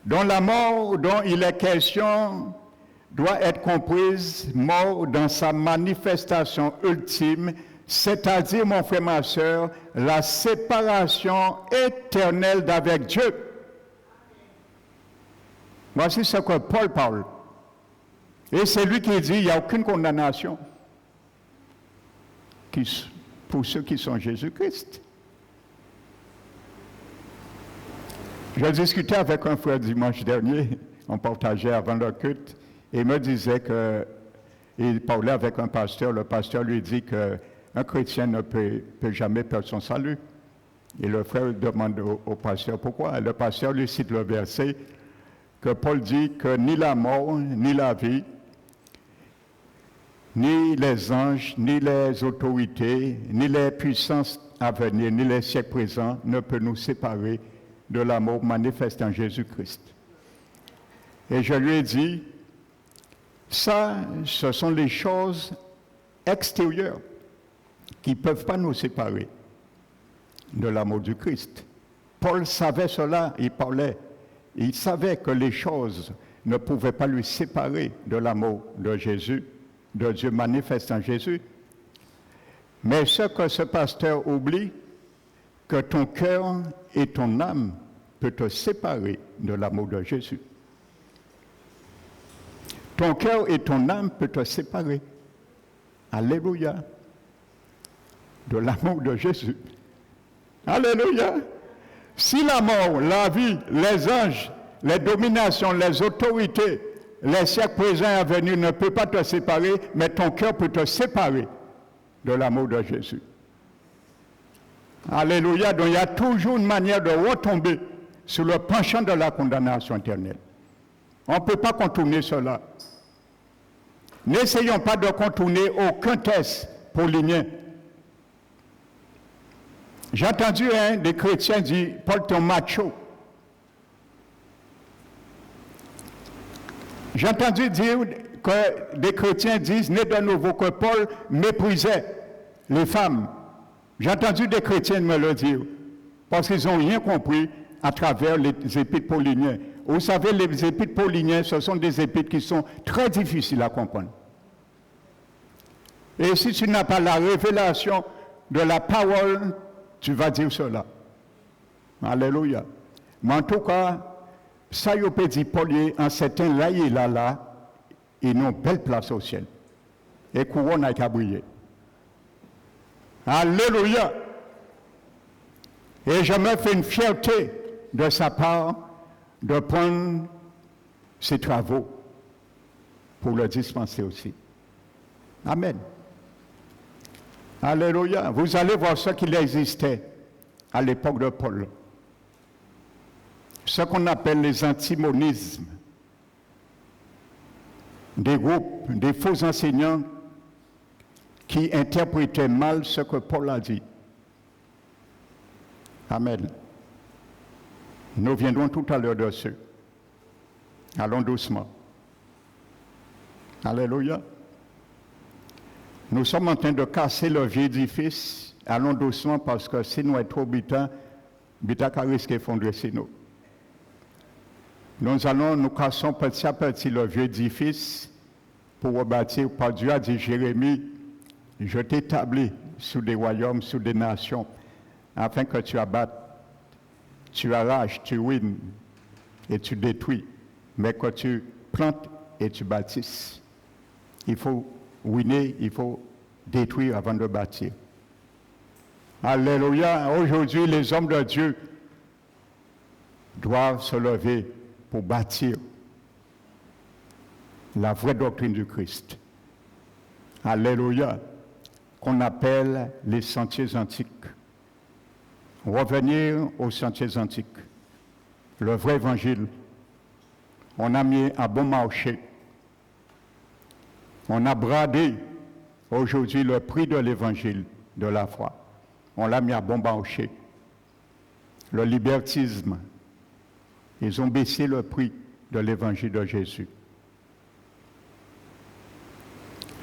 Dont la mort dont il est question doit être comprise, mort dans sa manifestation ultime, c'est-à-dire, mon frère, ma soeur, la séparation éternelle d'avec Dieu. Voici ce que Paul parle. Et c'est lui qui dit, il n'y a aucune condamnation pour ceux qui sont Jésus-Christ. Je discutais avec un frère dimanche dernier, on partageait avant le culte, et il me disait qu'il parlait avec un pasteur, le pasteur lui dit qu'un chrétien ne peut jamais perdre son salut. Et le frère demande au pasteur pourquoi. Et le pasteur lui cite le verset que Paul dit que ni la mort, ni la vie, ni les anges, ni les autorités, ni les puissances à venir, ni les siècles présents ne peuvent nous séparer de l'amour manifesté en Jésus-Christ. Et je lui ai dit, ça, ce sont les choses extérieures qui ne peuvent pas nous séparer de l'amour du Christ. Paul savait cela, il parlait. Il savait que les choses ne pouvaient pas lui séparer de l'amour de Jésus, de Dieu manifeste en Jésus. Mais ce que ce pasteur oublie, que ton cœur et ton âme peuvent te séparer de l'amour de Jésus. Ton cœur et ton âme peuvent te séparer. Alléluia. De l'amour de Jésus. Alléluia. Si la mort, la vie, les anges, les dominations, les autorités, les siècles présents et à venir ne peuvent pas te séparer, mais ton cœur peut te séparer de l'amour de Jésus. Alléluia. Donc il y a toujours une manière de retomber sur le penchant de la condamnation éternelle. On ne peut pas contourner cela. N'essayons pas de contourner aucun texte paulinien. J'ai entendu des chrétiens dire, Paul est un macho. J'ai entendu dire que des chrétiens disent, né de nouveau, que Paul méprisait les femmes. J'ai entendu des chrétiens me le dire, parce qu'ils n'ont rien compris à travers les épîtres pauliniens. Vous savez, les épîtres pauliniens, ce sont des épîtres qui sont très difficiles à comprendre. Et si tu n'as pas la révélation de la parole, tu vas dire cela. Alléluia. Mais en tout cas, ça y peut dire Paul, en certain là, ils n'ont belle place au ciel. Et couronne a qu'à briller. Alléluia. Et je me fais une fierté de sa part de prendre ses travaux pour le dispenser aussi. Amen. Alléluia. Vous allez voir ce qu'il existait à l'époque de Paul. Ce qu'on appelle les antimonismes. Des groupes, des faux enseignants qui interprétaient mal ce que Paul a dit. Amen. Nous viendrons tout à l'heure dessus. Allons doucement. Alléluia. Nous sommes en train de casser le vieux édifice. Allons doucement parce que si nous sommes trop bêta risque d'effondrer sur nous. Nous cassons petit à petit le vieux édifice pour rebâtir. Par Dieu a dit Jérémie, je t'établis sous des royaumes, sous des nations, afin que tu abattes, tu arraches, tu ruines et tu détruis, mais que tu plantes et tu bâtisses. Il faut ruiner, il faut détruire avant de bâtir. Alléluia. Aujourd'hui, les hommes de Dieu doivent se lever pour bâtir la vraie doctrine du Christ. Alléluia. Qu'on appelle les sentiers antiques. Revenir aux sentiers antiques. Le vrai évangile. On a mis à bon marché. On a bradé aujourd'hui le prix de l'évangile de la foi. On l'a mis à bon marché. Le libertisme. Ils ont baissé le prix de l'évangile de Jésus.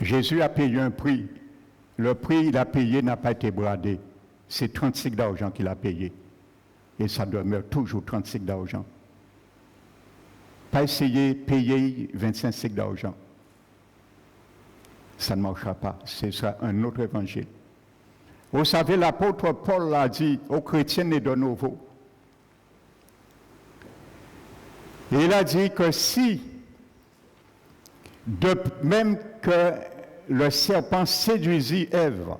Jésus a payé un prix. Le prix qu'il a payé n'a pas été bradé. C'est 35 d'argent qu'il a payé. Et ça demeure toujours 35 d'argent. Pas essayer de payer 25 cycles d'argent. Ça ne marchera pas. Ce sera un autre évangile. Vous savez, l'apôtre Paul l'a dit aux chrétiens nés de nouveau. Et il a dit que si, de même que le serpent séduisit Ève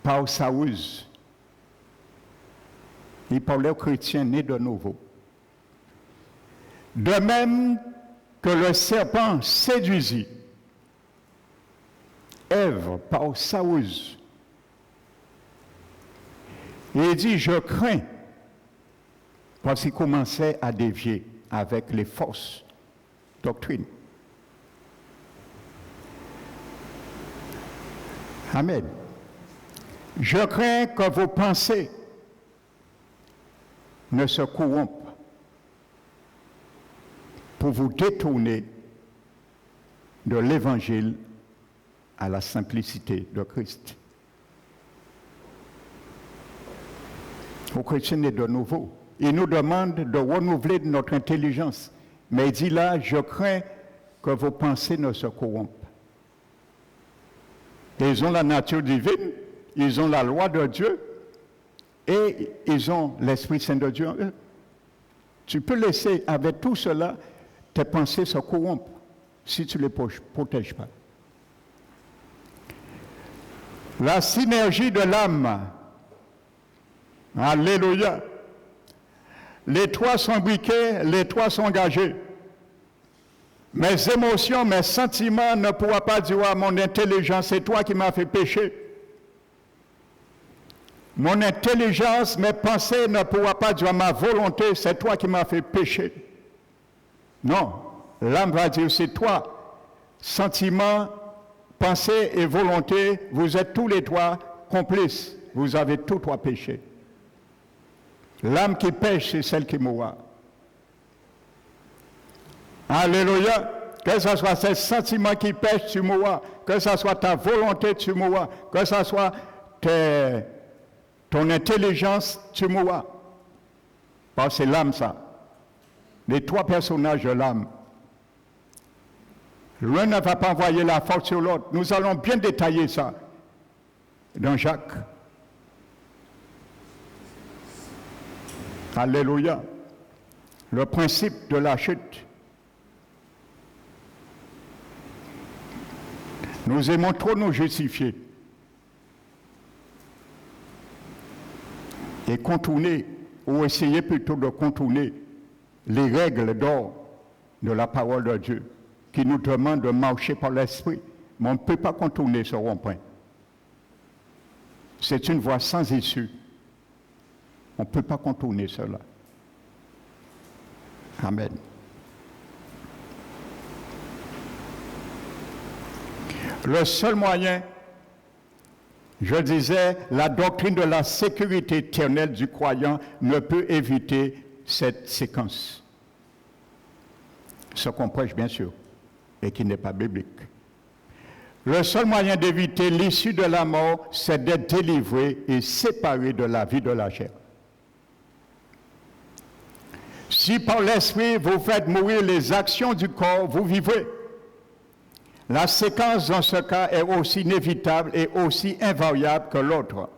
par sa ruse, il parlait aux chrétiens nés de nouveau. De même que le serpent séduisit Ève par sa ruse, et il dit, je crains, parce qu'il commençait à dévier avec les fausses doctrines. Amen. Je crains que vos pensées ne se corrompent pour vous détourner de l'évangile à la simplicité de Christ. Aux chrétiens nés de nouveau, il nous demande de renouveler notre intelligence. Mais il dit là, je crains que vos pensées ne se corrompent. Ils ont la nature divine, ils ont la loi de Dieu et ils ont l'Esprit Saint de Dieu en eux. Tu peux laisser avec tout cela tes pensées se corrompre si tu ne les protèges pas. La synergie de l'âme. Alléluia. Les trois sont briqués, les trois sont engagés. Mes émotions, mes sentiments ne pourront pas dire à mon intelligence, c'est toi qui m'as fait pécher. Mon intelligence, mes pensées ne pourront pas dire à ma volonté, c'est toi qui m'as fait pécher. Non, l'âme va dire, c'est toi. Sentiments, pensées et volonté, vous êtes tous les trois complices. Vous avez tous trois péché. L'âme qui pêche, c'est celle qui mourra. Alléluia. Que ce soit ces sentiments qui pêchent, tu mourras. Que ce soit ta volonté, tu mourras. Que ce soit ton intelligence, tu mourras. Parce que c'est l'âme, ça. Les trois personnages de l'âme. L'un ne va pas envoyer la force sur l'autre. Nous allons bien détailler ça dans Jacques. Alléluia. Le principe de la chute. Nous aimons trop nous justifier et contourner, ou essayer plutôt de contourner les règles d'or de la parole de Dieu qui nous demande de marcher par l'esprit. Mais on ne peut pas contourner ce rond-point. C'est une voie sans issue. On ne peut pas contourner cela. Amen. Le seul moyen, je disais, la doctrine de la sécurité éternelle du croyant ne peut éviter cette séquence. Ce qu'on prêche, bien sûr, et qui n'est pas biblique. Le seul moyen d'éviter l'issue de la mort, c'est d'être délivré et séparé de la vie de la chair. Si par l'esprit vous faites mourir les actions du corps, vous vivez. La séquence dans ce cas est aussi inévitable et aussi invariable que l'autre.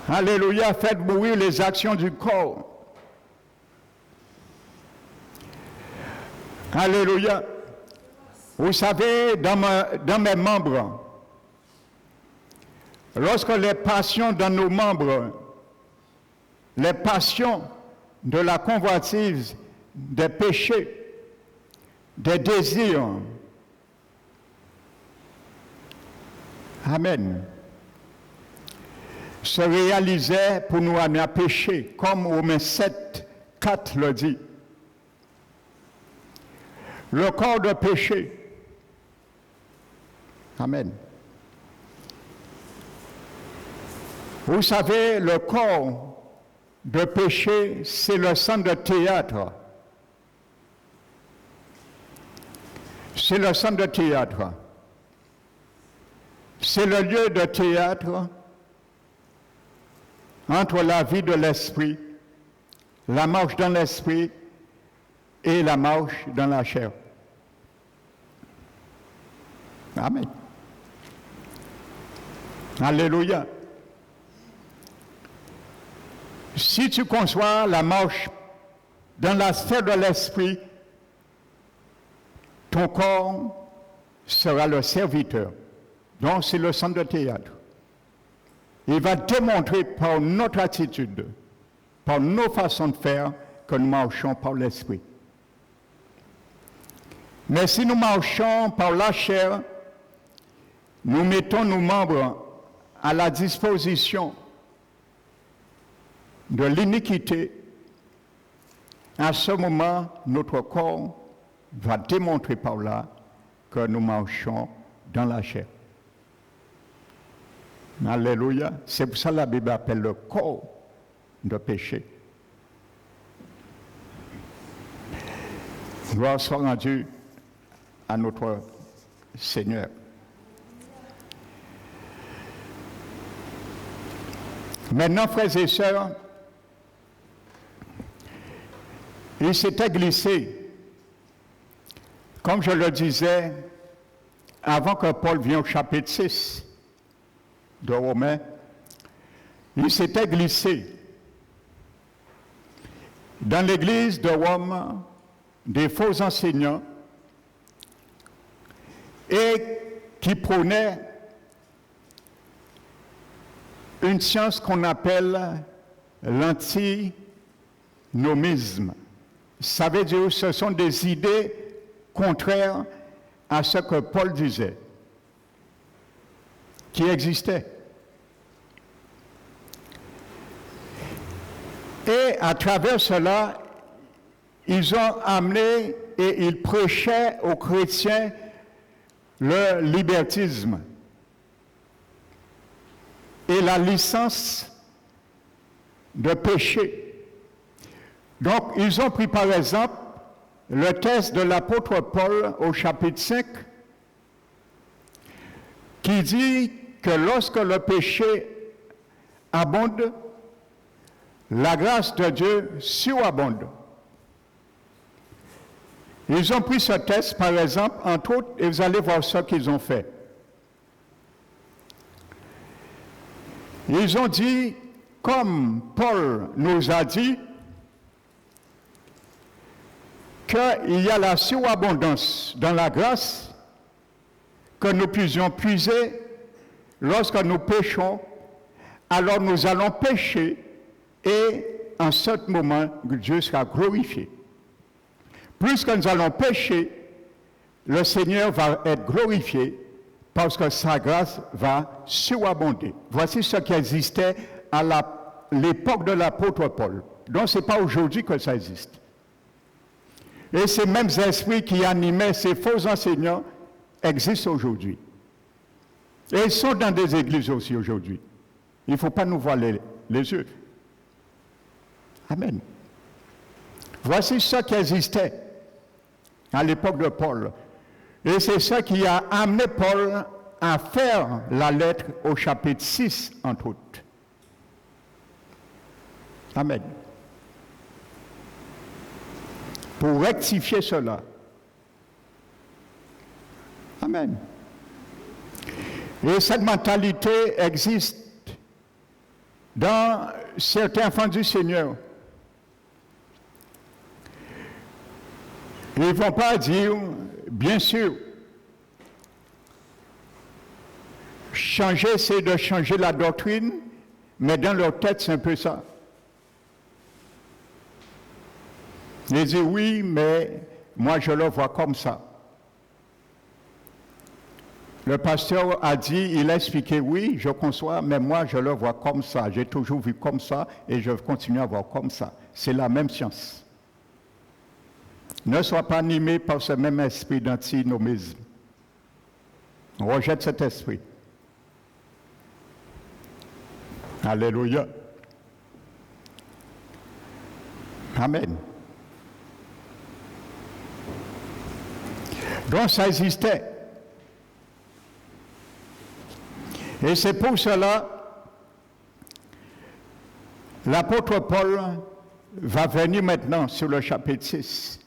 Alléluia, faites mourir les actions du corps. Alléluia. Vous savez, dans mes membres, lorsque les passions dans nos membres, les passions de la convoitise, des péchés, des désirs. Amen. Se réalisaient pour nous amener à pécher, comme Romains 7, 4 le dit. Le corps de péché. Amen. Vous savez, le corps de péché, c'est le centre de théâtre. C'est le centre de théâtre. C'est le lieu de théâtre entre la vie de l'esprit, la marche dans l'esprit et la marche dans la chair. Amen. Alléluia. Si tu conçois la marche dans la sphère de l'esprit, ton corps sera le serviteur. Donc, c'est le centre de théâtre. Il va démontrer par notre attitude, par nos façons de faire, que nous marchons par l'esprit. Mais si nous marchons par la chair, nous mettons nos membres à la disposition de l'iniquité. À ce moment, notre corps va démontrer par là que nous marchons dans la chair. Alléluia. C'est pour ça que la Bible appelle le corps de péché. Gloire soit rendue à notre Seigneur. Maintenant, frères et sœurs, il s'était glissé, comme je le disais, avant que Paul vienne au chapitre 6 de Romains, il s'était glissé dans l'église de Rome des faux enseignants et qui prônaient une science qu'on appelle l'antinomisme. Ça veut dire que ce sont des idées contraires à ce que Paul disait, qui existaient. Et à travers cela, ils ont amené et ils prêchaient aux chrétiens le libertisme et la licence de péché. Donc, ils ont pris par exemple le texte de l'apôtre Paul au chapitre 5 qui dit que lorsque le péché abonde, la grâce de Dieu surabonde. Ils ont pris ce texte, par exemple, entre autres, et vous allez voir ce qu'ils ont fait. Ils ont dit, comme Paul nous a dit, qu'il y a la surabondance dans la grâce que nous puissions puiser lorsque nous péchons, alors nous allons pécher et en ce moment, Dieu sera glorifié. Plus que nous allons pécher, le Seigneur va être glorifié parce que sa grâce va surabonder. Voici ce qui existait à l'époque de l'apôtre Paul. Donc ce n'est pas aujourd'hui que ça existe. Et ces mêmes esprits qui animaient ces faux enseignants existent aujourd'hui. Et ils sont dans des églises aussi aujourd'hui. Il ne faut pas nous voiler les yeux. Amen. Voici ce qui existait à l'époque de Paul. Et c'est ça qui a amené Paul à faire la lettre au chapitre 6, entre autres. Amen. Pour rectifier cela. Amen. Et cette mentalité existe dans certains enfants du Seigneur. Ils ne vont pas dire, bien sûr, changer, c'est de changer la doctrine, mais dans leur tête, c'est un peu ça. Ils disent oui, mais moi je le vois comme ça. Le pasteur a dit, il a expliqué, oui, je conçois, mais moi je le vois comme ça. J'ai toujours vu comme ça et je continue à voir comme ça. C'est la même science. Ne sois pas animé par ce même esprit d'antinomisme. On rejette cet esprit. Alléluia. Amen. Donc ça existait. Et c'est pour cela l'apôtre Paul va venir maintenant sur le chapitre 6.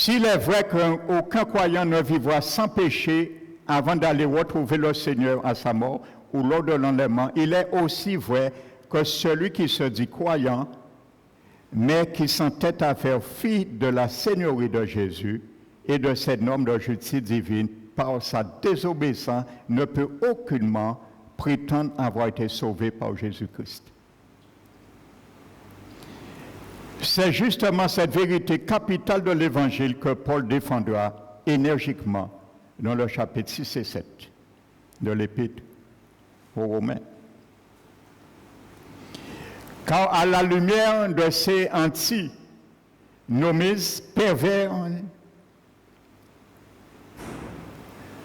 S'il est vrai qu'aucun croyant ne vivra sans péché avant d'aller retrouver le Seigneur à sa mort ou lors de l'enlèvement, il est aussi vrai que celui qui se dit croyant, mais qui s'entête à faire fi de la Seigneurie de Jésus et de ses normes de justice divine par sa désobéissance, ne peut aucunement prétendre avoir été sauvé par Jésus-Christ. C'est justement cette vérité capitale de l'Évangile que Paul défendra énergiquement dans le chapitre 6 et 7 de l'Épître aux Romains. Car à la lumière de ces antinomismes pervers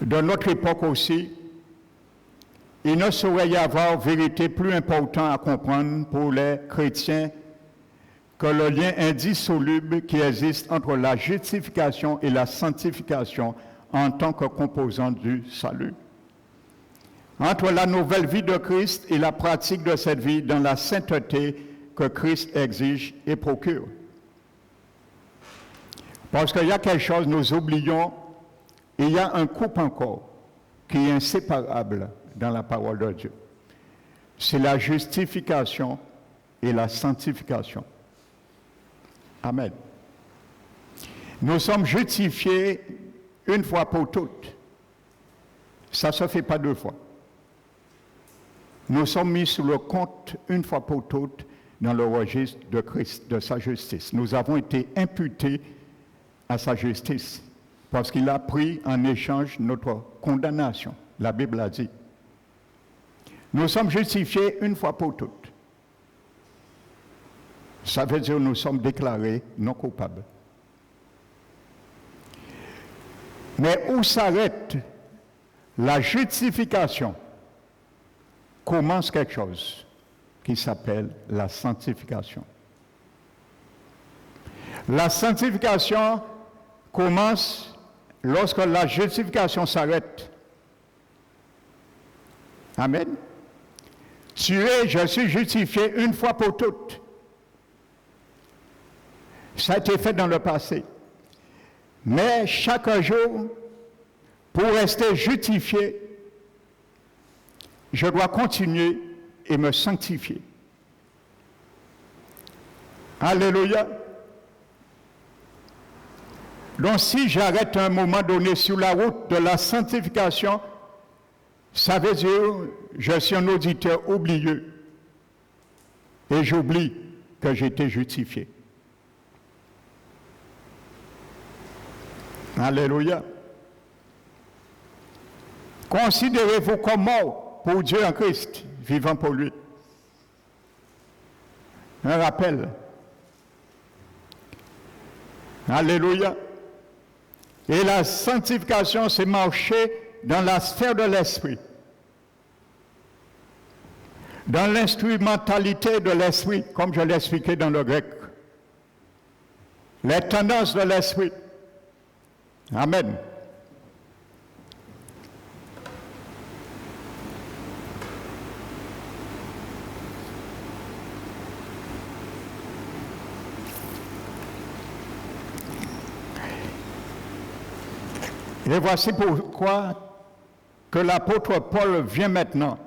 de notre époque aussi, il ne saurait y avoir vérité plus importante à comprendre pour les chrétiens que le lien indissoluble qui existe entre la justification et la sanctification en tant que composante du salut. Entre la nouvelle vie de Christ et la pratique de cette vie dans la sainteté que Christ exige et procure. Parce qu'il y a quelque chose, nous oublions, et il y a un couple encore qui est inséparable dans la parole de Dieu. C'est la justification et la sanctification. Amen. Nous sommes justifiés une fois pour toutes. Ça ne se fait pas deux fois. Nous sommes mis sous le compte une fois pour toutes dans le registre de Christ, de sa justice. Nous avons été imputés à sa justice parce qu'il a pris en échange notre condamnation. La Bible a dit. Nous sommes justifiés une fois pour toutes. Ça veut dire que nous sommes déclarés non coupables. Mais où s'arrête la justification, commence quelque chose qui s'appelle la sanctification. La sanctification commence lorsque la justification s'arrête. Amen. Je suis justifié une fois pour toutes. Ça a été fait dans le passé. Mais chaque jour, pour rester justifié, je dois continuer et me sanctifier. Alléluia. Donc si j'arrête à un moment donné sur la route de la sanctification, ça veut dire que je suis un auditeur oublieux et j'oublie que j'ai été justifié. Alléluia. Considérez-vous comme mort pour Dieu en Christ, vivant pour lui. Un rappel. Alléluia. Et la sanctification, c'est marcher dans la sphère de l'esprit. Dans l'instrumentalité de l'esprit, comme je l'ai expliqué dans le grec. Les tendances de l'esprit. Amen. Et voici pourquoi que l'apôtre Paul vient maintenant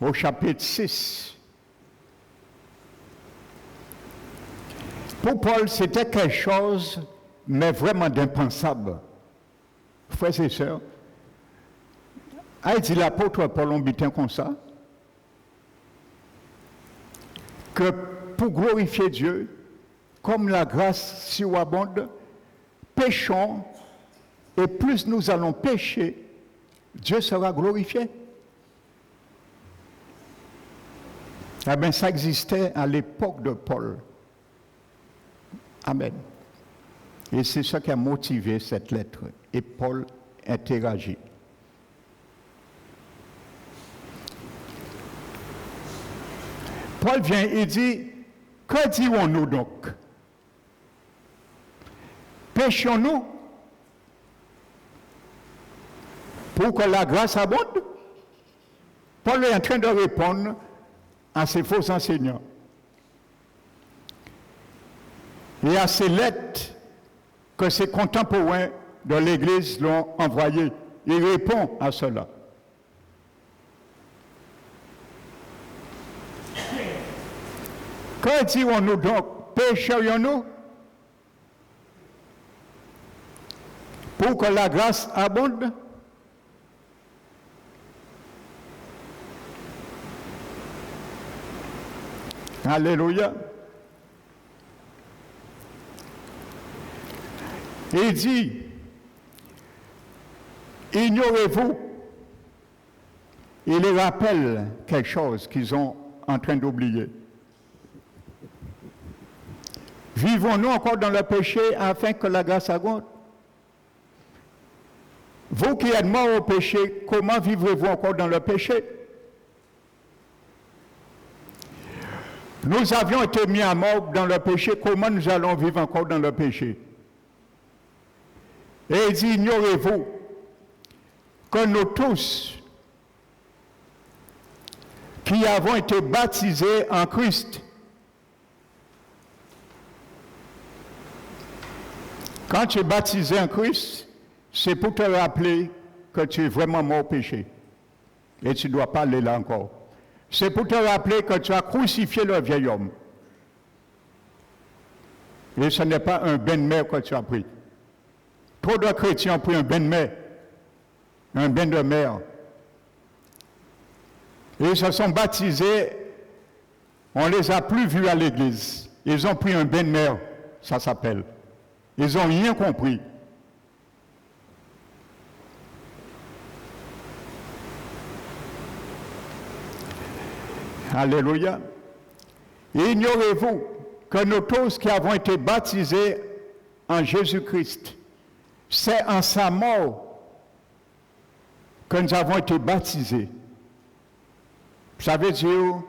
au chapitre 6. Pour Paul, c'était quelque chose, mais vraiment d'impensable. Frères et sœurs, a dit l'apôtre Paul, on bitin comme ça, que pour glorifier Dieu, comme la grâce surabonde, péchons, et plus nous allons pécher, Dieu sera glorifié. Eh bien, ça existait à l'époque de Paul. Amen. Et c'est ça qui a motivé cette lettre. Et Paul interagit. Paul vient et dit, que dirons-nous donc? Péchons-nous pour que la grâce abonde? Paul est en train de répondre à ces faux enseignants. Et à ces lettres que ses contemporains de l'Église l'ont envoyées. Il répond à cela. Que dirons-nous donc? Pécherions-nous pour que la grâce abonde? Alléluia. Il dit, ignorez-vous, il les rappelle quelque chose qu'ils sont en train d'oublier. Vivons-nous encore dans le péché afin que la grâce abonde? Vous qui êtes morts au péché, comment vivrez-vous encore dans le péché? Nous avions été mis à mort dans le péché, comment nous allons vivre encore dans le péché? Et il dit, ignorez-vous que nous tous, qui avons été baptisés en Christ, Quand tu es baptisé en Christ, c'est pour te rappeler que tu es vraiment mort au péché. Et tu ne dois pas aller là encore. C'est pour te rappeler que tu as crucifié le vieil homme. Et ce n'est pas un bain de mer que tu as pris. Trop de chrétiens ont pris un bain de mer. Un bain de mer. Et ils se sont baptisés. On ne les a plus vus à l'église. Ils ont pris un bain de mer, ça s'appelle. Ils n'ont rien compris. Alléluia. Et ignorez-vous que nous tous qui avons été baptisés en Jésus-Christ, c'est en sa mort que nous avons été baptisés. Ça veut dire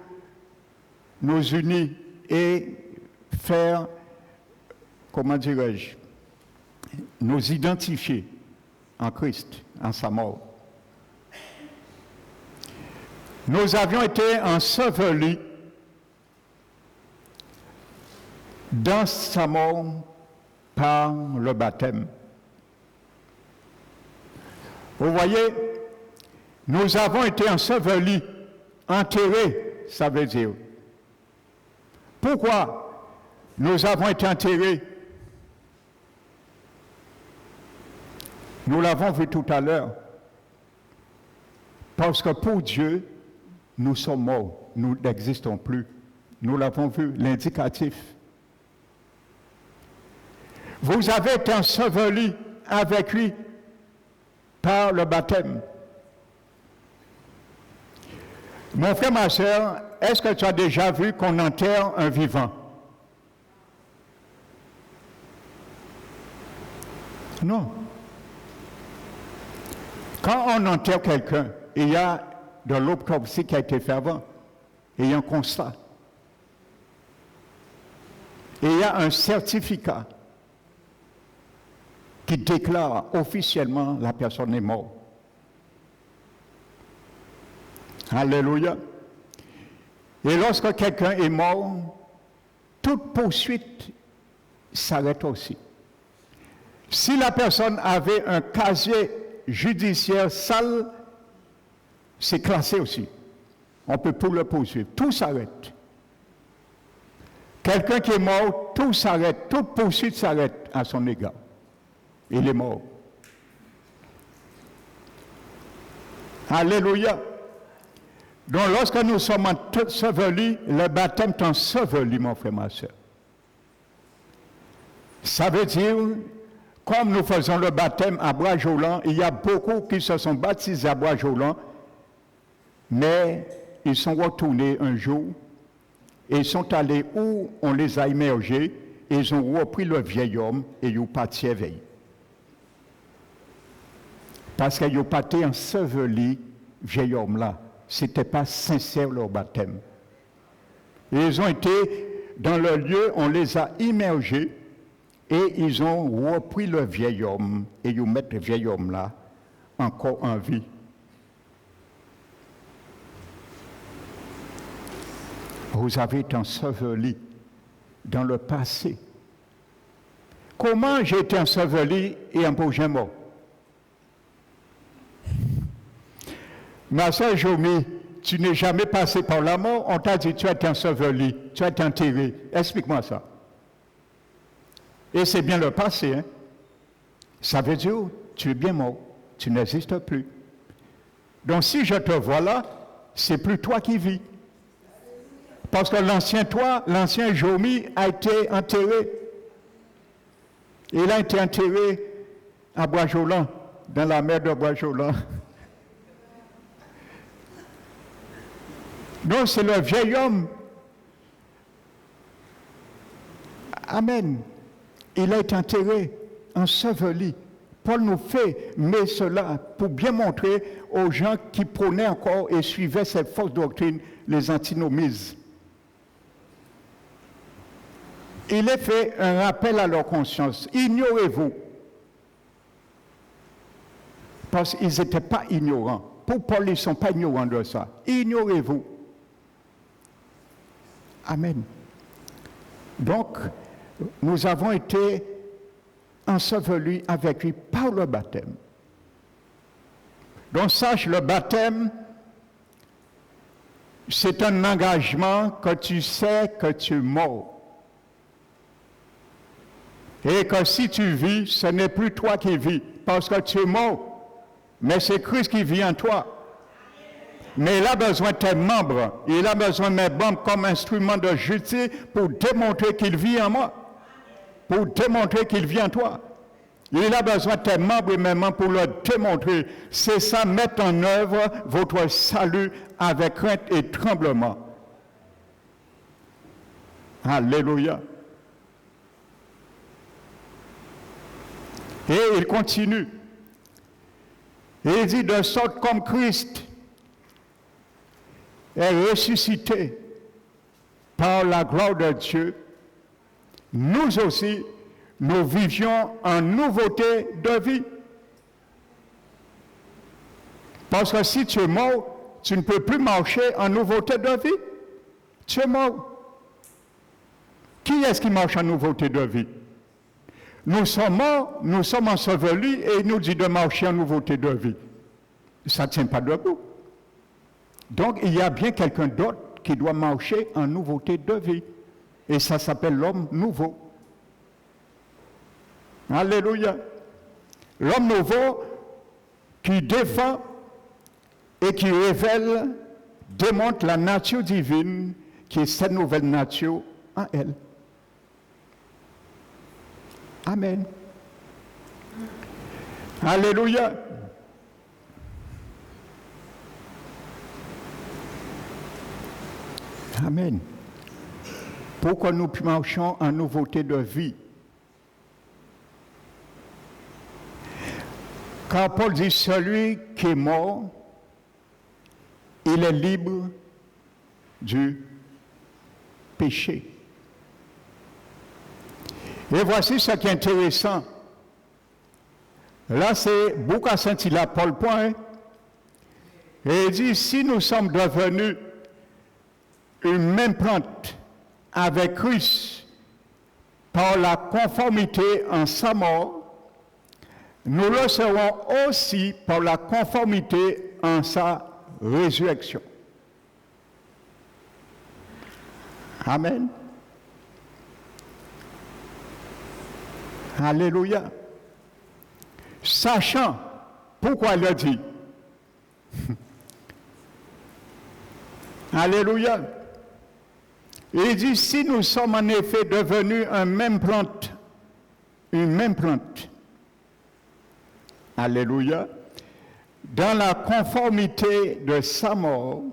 nous unir et faire, comment dirais-je, nous identifier en Christ, en sa mort. Nous avions été ensevelis dans sa mort par le baptême. Vous voyez, nous avons été ensevelis, enterrés, ça veut dire. Pourquoi nous avons été enterrés? Nous l'avons vu tout à l'heure. Parce que pour Dieu, nous sommes morts, nous n'existons plus. Nous l'avons vu, l'indicatif. Vous avez été ensevelis avec lui par le baptême. Mon frère, ma soeur, est-ce que tu as déjà vu qu'on enterre un vivant? Non. Quand on enterre quelqu'un, il y a de l'autopsie qui a été fait avant, et il y a un constat. Et il y a un certificat qui déclare officiellement la personne est morte. Alléluia. Et lorsque quelqu'un est mort, toute poursuite s'arrête aussi. Si la personne avait un casier judiciaire sale, c'est classé aussi. On peut plus le poursuivre. Tout s'arrête. Quelqu'un qui est mort, tout s'arrête. Toute poursuite s'arrête à son égard. Il est mort. Alléluia. Donc, lorsque nous sommes ensevelis, le baptême t'enseveli, mon frère, ma soeur. Ça veut dire, comme nous faisons le baptême à Bois-Jolant, il y a beaucoup qui se sont baptisés à Bois-Jolant, mais ils sont retournés un jour et ils sont allés où on les a immergés et ils ont repris le vieil homme et ils ont parti éveillé. Parce qu'ils ont parti enseveli, vieil homme là. Ce n'était pas sincère leur baptême. Et ils ont été dans le lieu, on les a immergés et ils ont repris le vieil homme et ils mettent le vieil homme là encore en vie. Vous avez été ensevelis dans le passé. Comment j'ai été enseveli et un projet mort? Ma soeur Jomi, tu n'es jamais passé par la mort, on t'a dit tu as été enseveli, tu as été enterré. Explique-moi ça. Et c'est bien le passé, hein? Ça veut dire tu es bien mort, tu n'existes plus. Donc si je te vois là, c'est plus toi qui vis. Parce que l'ancien toi, l'ancien Jomi a été enterré. Il a été enterré à Bois-Jolant, dans la mer de Bois-Jolant. Donc c'est le vieil homme. Amen. Il a été enterré, enseveli. Paul nous fait, mais cela pour bien montrer aux gens qui prônaient encore et suivaient cette fausse doctrine, les antinomies. Il est fait un rappel à leur conscience. Ignorez-vous. Parce qu'ils n'étaient pas ignorants. Pour Paul, ils ne sont pas ignorants de ça. Ignorez-vous. Amen. Donc, nous avons été enseveli avec lui par le baptême. Donc sache, le baptême, c'est un engagement que tu sais que tu es mort. Et que si tu vis, ce n'est plus toi qui vis, parce que tu es mort. Mais c'est Christ qui vit en toi. Mais il a besoin de tes membres. Il a besoin de mes membres comme instrument de justice pour démontrer qu'il vit en moi. Pour démontrer qu'il vit en toi. Il a besoin de tes membres et mes membres pour le démontrer. C'est ça, mettre en œuvre votre salut avec crainte et tremblement. Alléluia. Et il continue. Et il dit, de sorte comme Christ est ressuscité par la gloire de Dieu, nous aussi, nous vivions en nouveauté de vie. Parce que si tu es mort, tu ne peux plus marcher en nouveauté de vie. Tu es mort. Qui est-ce qui marche en nouveauté de vie? Nous sommes morts, nous sommes ensevelis et il nous dit de marcher en nouveauté de vie. Ça ne tient pas debout. Donc il y a bien quelqu'un d'autre qui doit marcher en nouveauté de vie. Et ça s'appelle l'homme nouveau. Alléluia. L'homme nouveau qui défend et qui révèle, démontre la nature divine qui est cette nouvelle nature en elle. Amen. Alléluia. Amen. Pourquoi nous marchons en nouveauté de vie? Car Paul dit, celui qui est mort, il est libre du péché. Et voici ce qui est intéressant. Là, c'est Boucassin, il a Paul point. Et il dit, si nous sommes devenus une même plante avec Christ par la conformité en sa mort, nous le serons aussi par la conformité en sa résurrection. Amen. Alléluia. Sachant, pourquoi il a dit? Alléluia. Il dit, si nous sommes en effet devenus une même plante, alléluia, dans la conformité de sa mort,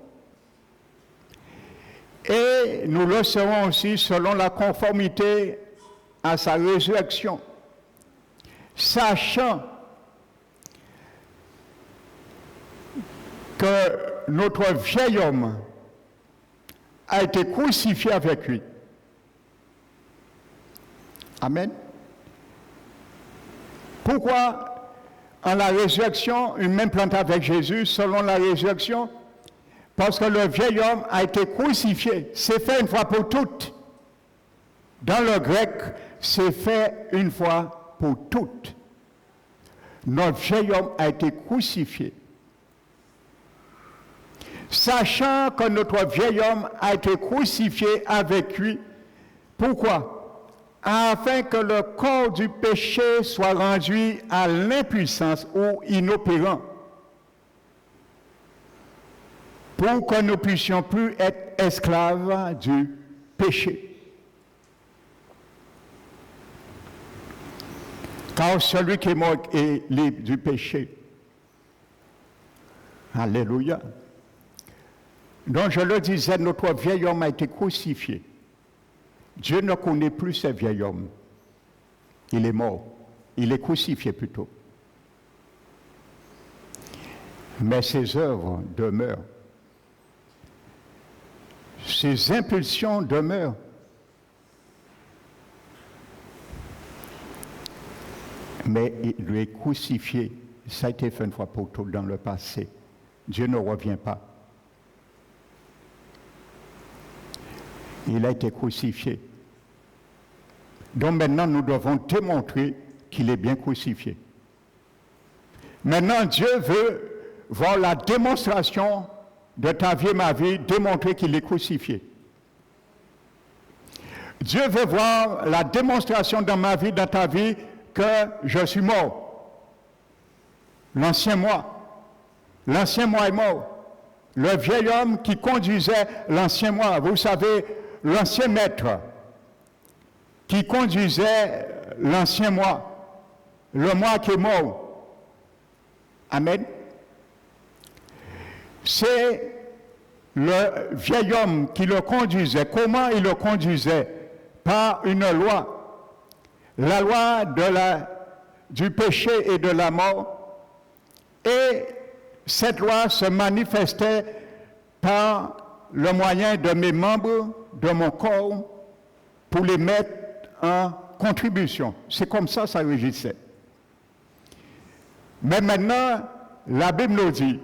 et nous le serons aussi selon la conformité à sa résurrection, sachant que notre vieil homme a été crucifié avec lui. Amen. Pourquoi en la résurrection, une même plante avec Jésus, selon la résurrection? Parce que le vieil homme a été crucifié. C'est fait une fois pour toutes. Dans le grec, c'est fait une fois pour toutes. Notre vieil homme a été crucifié. Sachant que notre vieil homme a été crucifié avec lui. Pourquoi? Afin que le corps du péché soit rendu à l'impuissance ou inopérant. Pour que nous puissions plus être esclaves du péché. Car celui qui est mort est libre du péché. Alléluia. Donc je le disais, notre vieil homme a été crucifié. Dieu ne connaît plus ce vieil homme. Il est mort. Il est crucifié plutôt. Mais ses œuvres demeurent. Ses impulsions demeurent. Mais il est crucifié. Ça a été fait une fois pour toutes dans le passé. Dieu ne revient pas. Il a été crucifié. Donc maintenant, nous devons démontrer qu'il est bien crucifié. Maintenant, Dieu veut voir la démonstration de ta vie et ma vie, démontrer qu'il est crucifié. Dieu veut voir la démonstration dans ma vie, dans ta vie, que je suis mort. L'ancien moi est mort. Le vieil homme qui conduisait l'ancien moi, vous savez, l'ancien maître qui conduisait l'ancien moi, le moi qui est mort. Amen. C'est le vieil homme qui le conduisait. Comment il le conduisait? Par une loi. La loi du péché et de la mort. Et cette loi se manifestait par le moyen de mes membres, de mon corps, pour les mettre en contribution. C'est comme ça régissait. Mais maintenant, la Bible nous dit,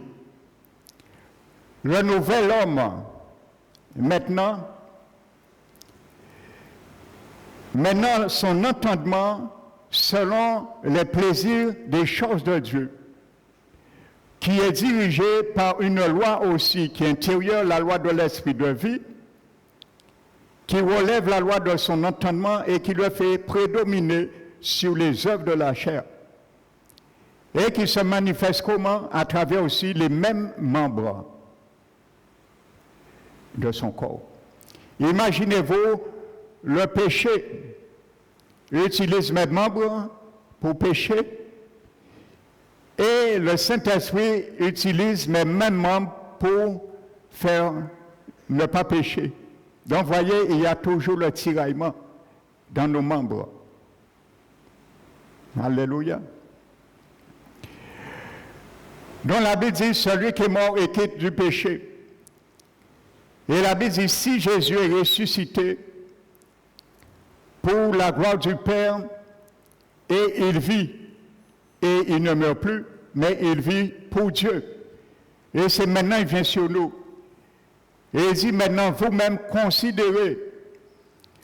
le nouvel homme, maintenant son entendement selon les plaisirs des choses de Dieu, qui est dirigé par une loi aussi qui est intérieure, la loi de l'esprit de vie, qui relève la loi de son entendement et qui le fait prédominer sur les œuvres de la chair. Et qui se manifeste comment? À travers aussi les mêmes membres de son corps. Imaginez-vous, le péché utilise mes membres pour pécher et le Saint-Esprit utilise mes mêmes membres pour faire ne pas pécher. Donc, voyez, il y a toujours le tiraillement dans nos membres. Alléluia. Donc, la Bible dit, celui qui est mort et quitte du péché. Et la Bible dit, si Jésus est ressuscité pour la gloire du Père, et il vit, et il ne meurt plus, mais il vit pour Dieu. Et c'est maintenant, il vient sur nous. Et il dit, maintenant, vous-même, considérez,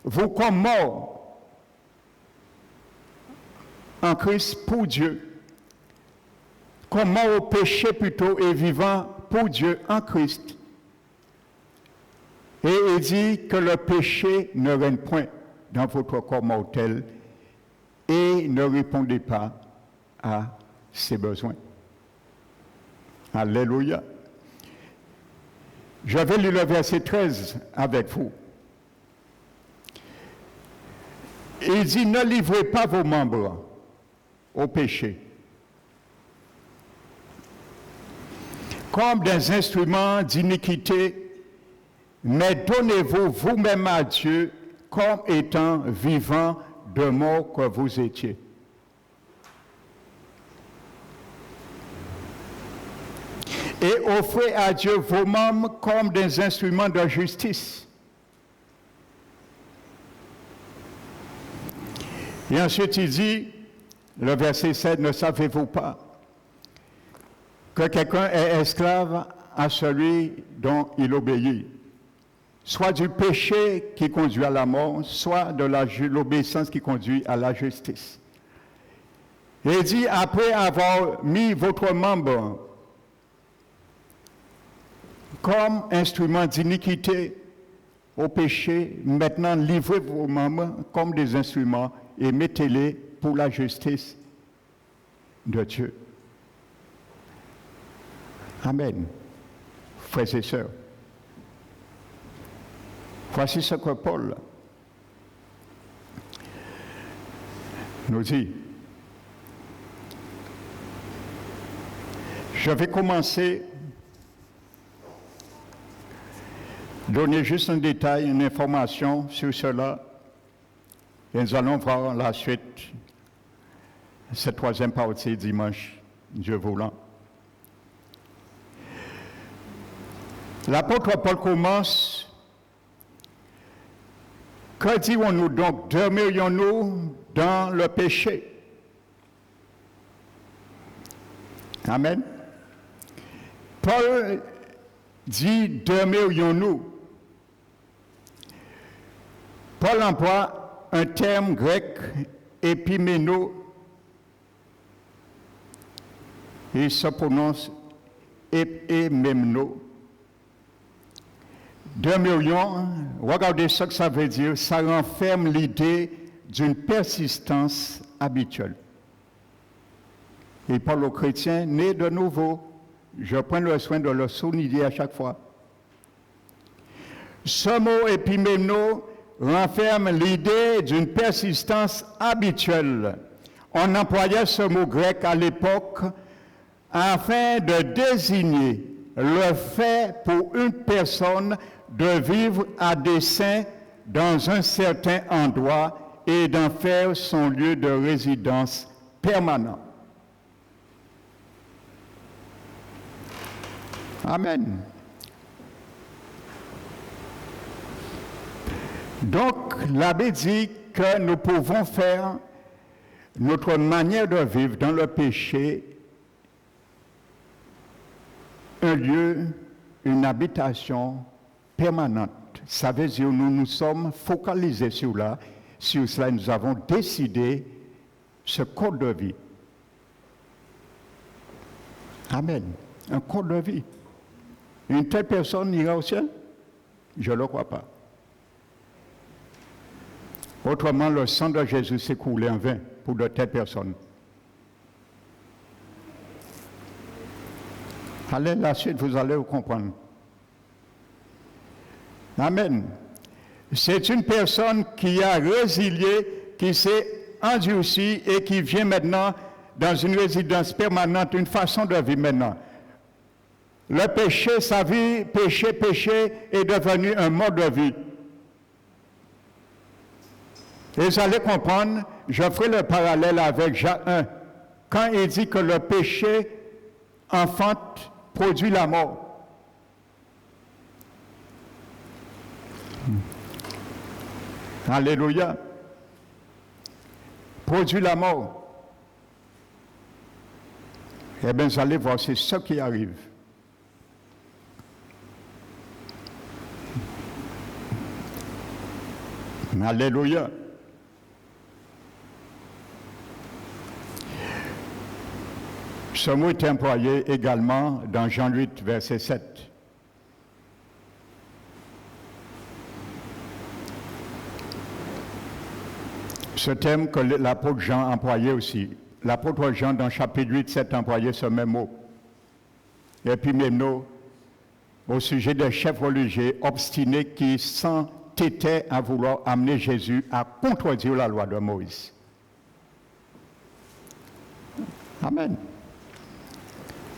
vous comme morts en Christ pour Dieu, comme morts au péché plutôt, et vivants pour Dieu en Christ. Et il dit que le péché ne règne point dans votre corps mortel et ne répondez pas à ses besoins. Alléluia. Je vais lire le verset 13 avec vous. Il dit, ne livrez pas vos membres au péché comme des instruments d'iniquité, mais donnez-vous vous-même à Dieu comme étant vivants de mort que vous étiez. Et offrez à Dieu vos membres comme des instruments de justice. Et ensuite il dit, le verset 7, ne savez-vous pas que quelqu'un est esclave à celui dont il obéit, soit du péché qui conduit à la mort, soit de l'obéissance qui conduit à la justice. Et il dit, après avoir mis votre membre comme instrument d'iniquité au péché, maintenant livrez vos membres comme des instruments et mettez-les pour la justice de Dieu. Amen. Frères et sœurs, voici ce que Paul nous dit. Je vais commencer donner juste un détail, une information sur cela, et nous allons voir la suite, cette troisième partie dimanche, Dieu voulant. L'apôtre Paul commence, que dirons-nous donc? Demeurions-nous dans le péché? Amen. Paul dit, demeurions-nous. Paul emploie un terme grec, épiméno, Il se prononce Epimemno. 2 millions, regardez ce que ça veut dire, ça renferme l'idée d'une persistance habituelle. Il parle aux chrétiens nés de nouveau. Je prends le soin de le souligner à chaque fois. Ce mot épimemno renferme l'idée d'une persistance habituelle. On employait ce mot grec à l'époque afin de désigner le fait pour une personne de vivre à dessein dans un certain endroit et d'en faire son lieu de résidence permanent. Amen. Donc, l'abbé dit que nous pouvons faire notre manière de vivre dans le péché un lieu, une habitation permanente. Ça veut dire que nous nous sommes focalisés sur cela, nous avons décidé ce code de vie. Amen. Un code de vie. Une telle personne ira au ciel? Je ne le crois pas. Autrement, le sang de Jésus s'est coulé en vain pour de telles personnes. Allez, la suite, vous allez vous comprendre. Amen. C'est une personne qui a résilié, qui s'est endurcie et qui vient maintenant dans une résidence permanente, une façon de vivre maintenant. Le péché, sa vie, péché, est devenu un mode de vie. Et vous allez comprendre, je ferai le parallèle avec Jacques 1, quand il dit que le péché enfante, produit la mort. Alléluia. Produit la mort. Eh bien, vous allez voir, c'est ce qui arrive. Alléluia. Ce mot est employé également dans Jean 8, verset 7. Ce thème que l'apôtre Jean employait aussi. L'apôtre Jean, dans chapitre 8, 7, employait ce même mot. Et puis même au sujet des chefs religieux obstinés qui s'entêtaient à vouloir amener Jésus à contredire la loi de Moïse. Amen.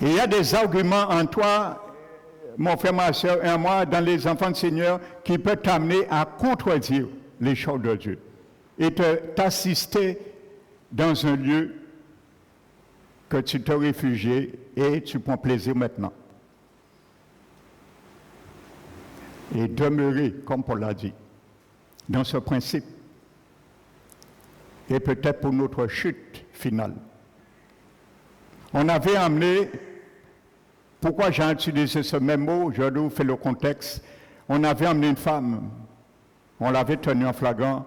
Il y a des arguments en toi, mon frère, ma soeur, et moi, dans les enfants du Seigneur, qui peuvent t'amener à contredire les choses de Dieu et t'assister dans un lieu que tu te réfugies et tu prends plaisir maintenant. Et demeurer, comme Paul l'a dit, dans ce principe. Et peut-être pour notre chute finale. On avait amené, pourquoi j'ai utilisé ce même mot, je vous fais le contexte, on avait amené une femme, on l'avait tenue en flagrant,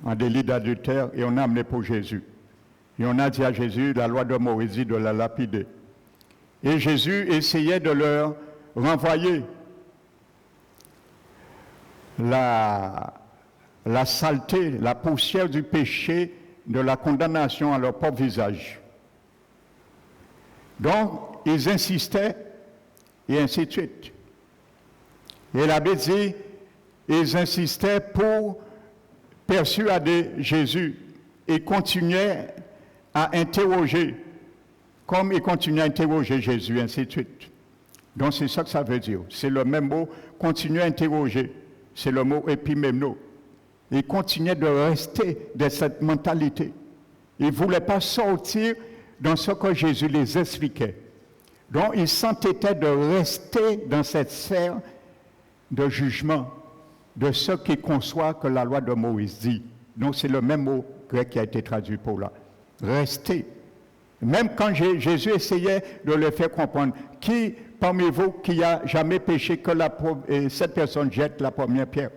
en délit d'adultère, et on a amené pour Jésus. Et on a dit à Jésus, la loi de Moïse dit de la lapider. Et Jésus essayait de leur renvoyer la saleté, la poussière du péché, de la condamnation à leur propre visage. Donc, ils insistaient, et ainsi de suite. Et l'abbé dit, ils insistaient pour persuader Jésus. Ils continuaient à interroger, comme ils continuaient à interroger Jésus, ainsi de suite. Donc, c'est ça que ça veut dire. C'est le même mot, continuer à interroger. C'est le mot épimemno. Ils continuaient de rester dans cette mentalité. Ils ne voulaient pas sortir dans ce que Jésus les expliquait. Donc, ils s'entêtaient de rester dans cette sphère de jugement de ce qui conçoit que la loi de Moïse dit. Donc, c'est le même mot grec qui a été traduit pour là. Rester. Même quand Jésus essayait de le faire comprendre, qui parmi vous qui a jamais péché que cette personne jette la première pierre?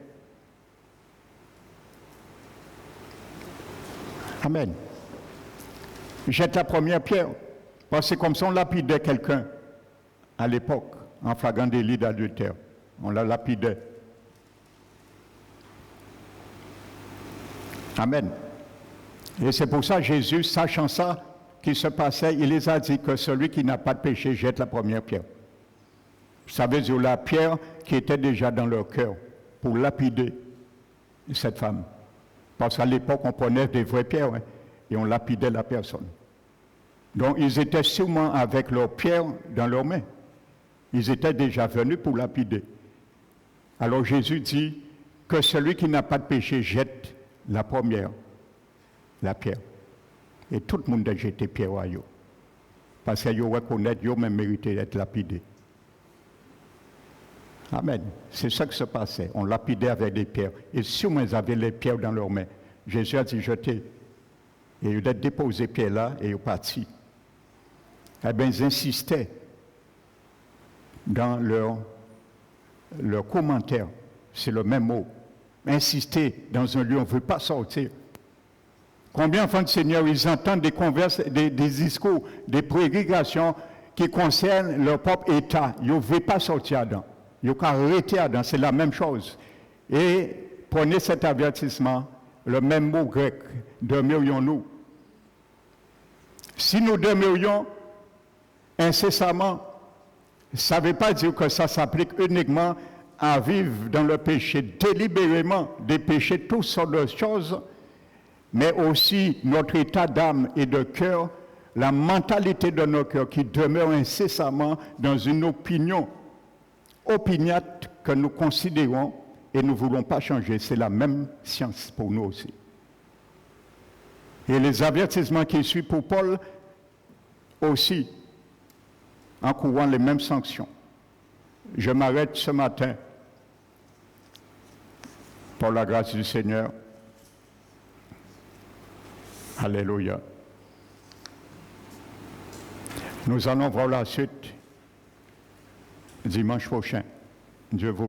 Amen. Jette la première pierre. Parce que comme ça, on lapidait quelqu'un à l'époque, en flagrant délit d'adultère. On la lapidait. Amen. Et c'est pour ça Jésus, sachant ça qui se passait, il les a dit que celui qui n'a pas de péché jette la première pierre. Ça veut dire la pierre qui était déjà dans leur cœur pour lapider cette femme. Parce qu'à l'époque, on prenait des vraies pierres et on lapidait la personne. Donc, ils étaient sûrement avec leurs pierres dans leurs mains. Ils étaient déjà venus pour lapider. Alors, Jésus dit que celui qui n'a pas de péché jette la première, la pierre. Et tout le monde a jeté pierre à eux. Parce qu'ils reconnaissent qu'ils ont même mérité d'être lapidés. Amen. C'est ça qui se passait. On lapidait avec des pierres. Et sûrement ils avaient les pierres dans leurs mains. Jésus a dit jeter. Et ils ont déposé pierre là et ils sont partis. Eh bien, ils insistaient dans leur commentaire. C'est le même mot. Insister dans un lieu, on ne veut pas sortir. Combien d'enfants du Seigneur, ils entendent des discours, des prédications qui concernent leur propre état. Ils ne veulent pas sortir dedans. Ils ont arrêté dedans. C'est la même chose. Et prenez cet avertissement, le même mot grec, demeurions-nous. Si nous demeurions incessamment, ça ne veut pas dire que ça s'applique uniquement à vivre dans le péché délibérément, des péchés, toutes sortes de choses, mais aussi notre état d'âme et de cœur, la mentalité de nos cœurs qui demeure incessamment dans une opinion opiniâtre que nous considérons et nous ne voulons pas changer. C'est la même science pour nous aussi. Et les avertissements qui suivent pour Paul aussi encourant les mêmes sanctions. Je m'arrête ce matin, par la grâce du Seigneur. Alléluia. Nous allons voir la suite dimanche prochain. Dieu vous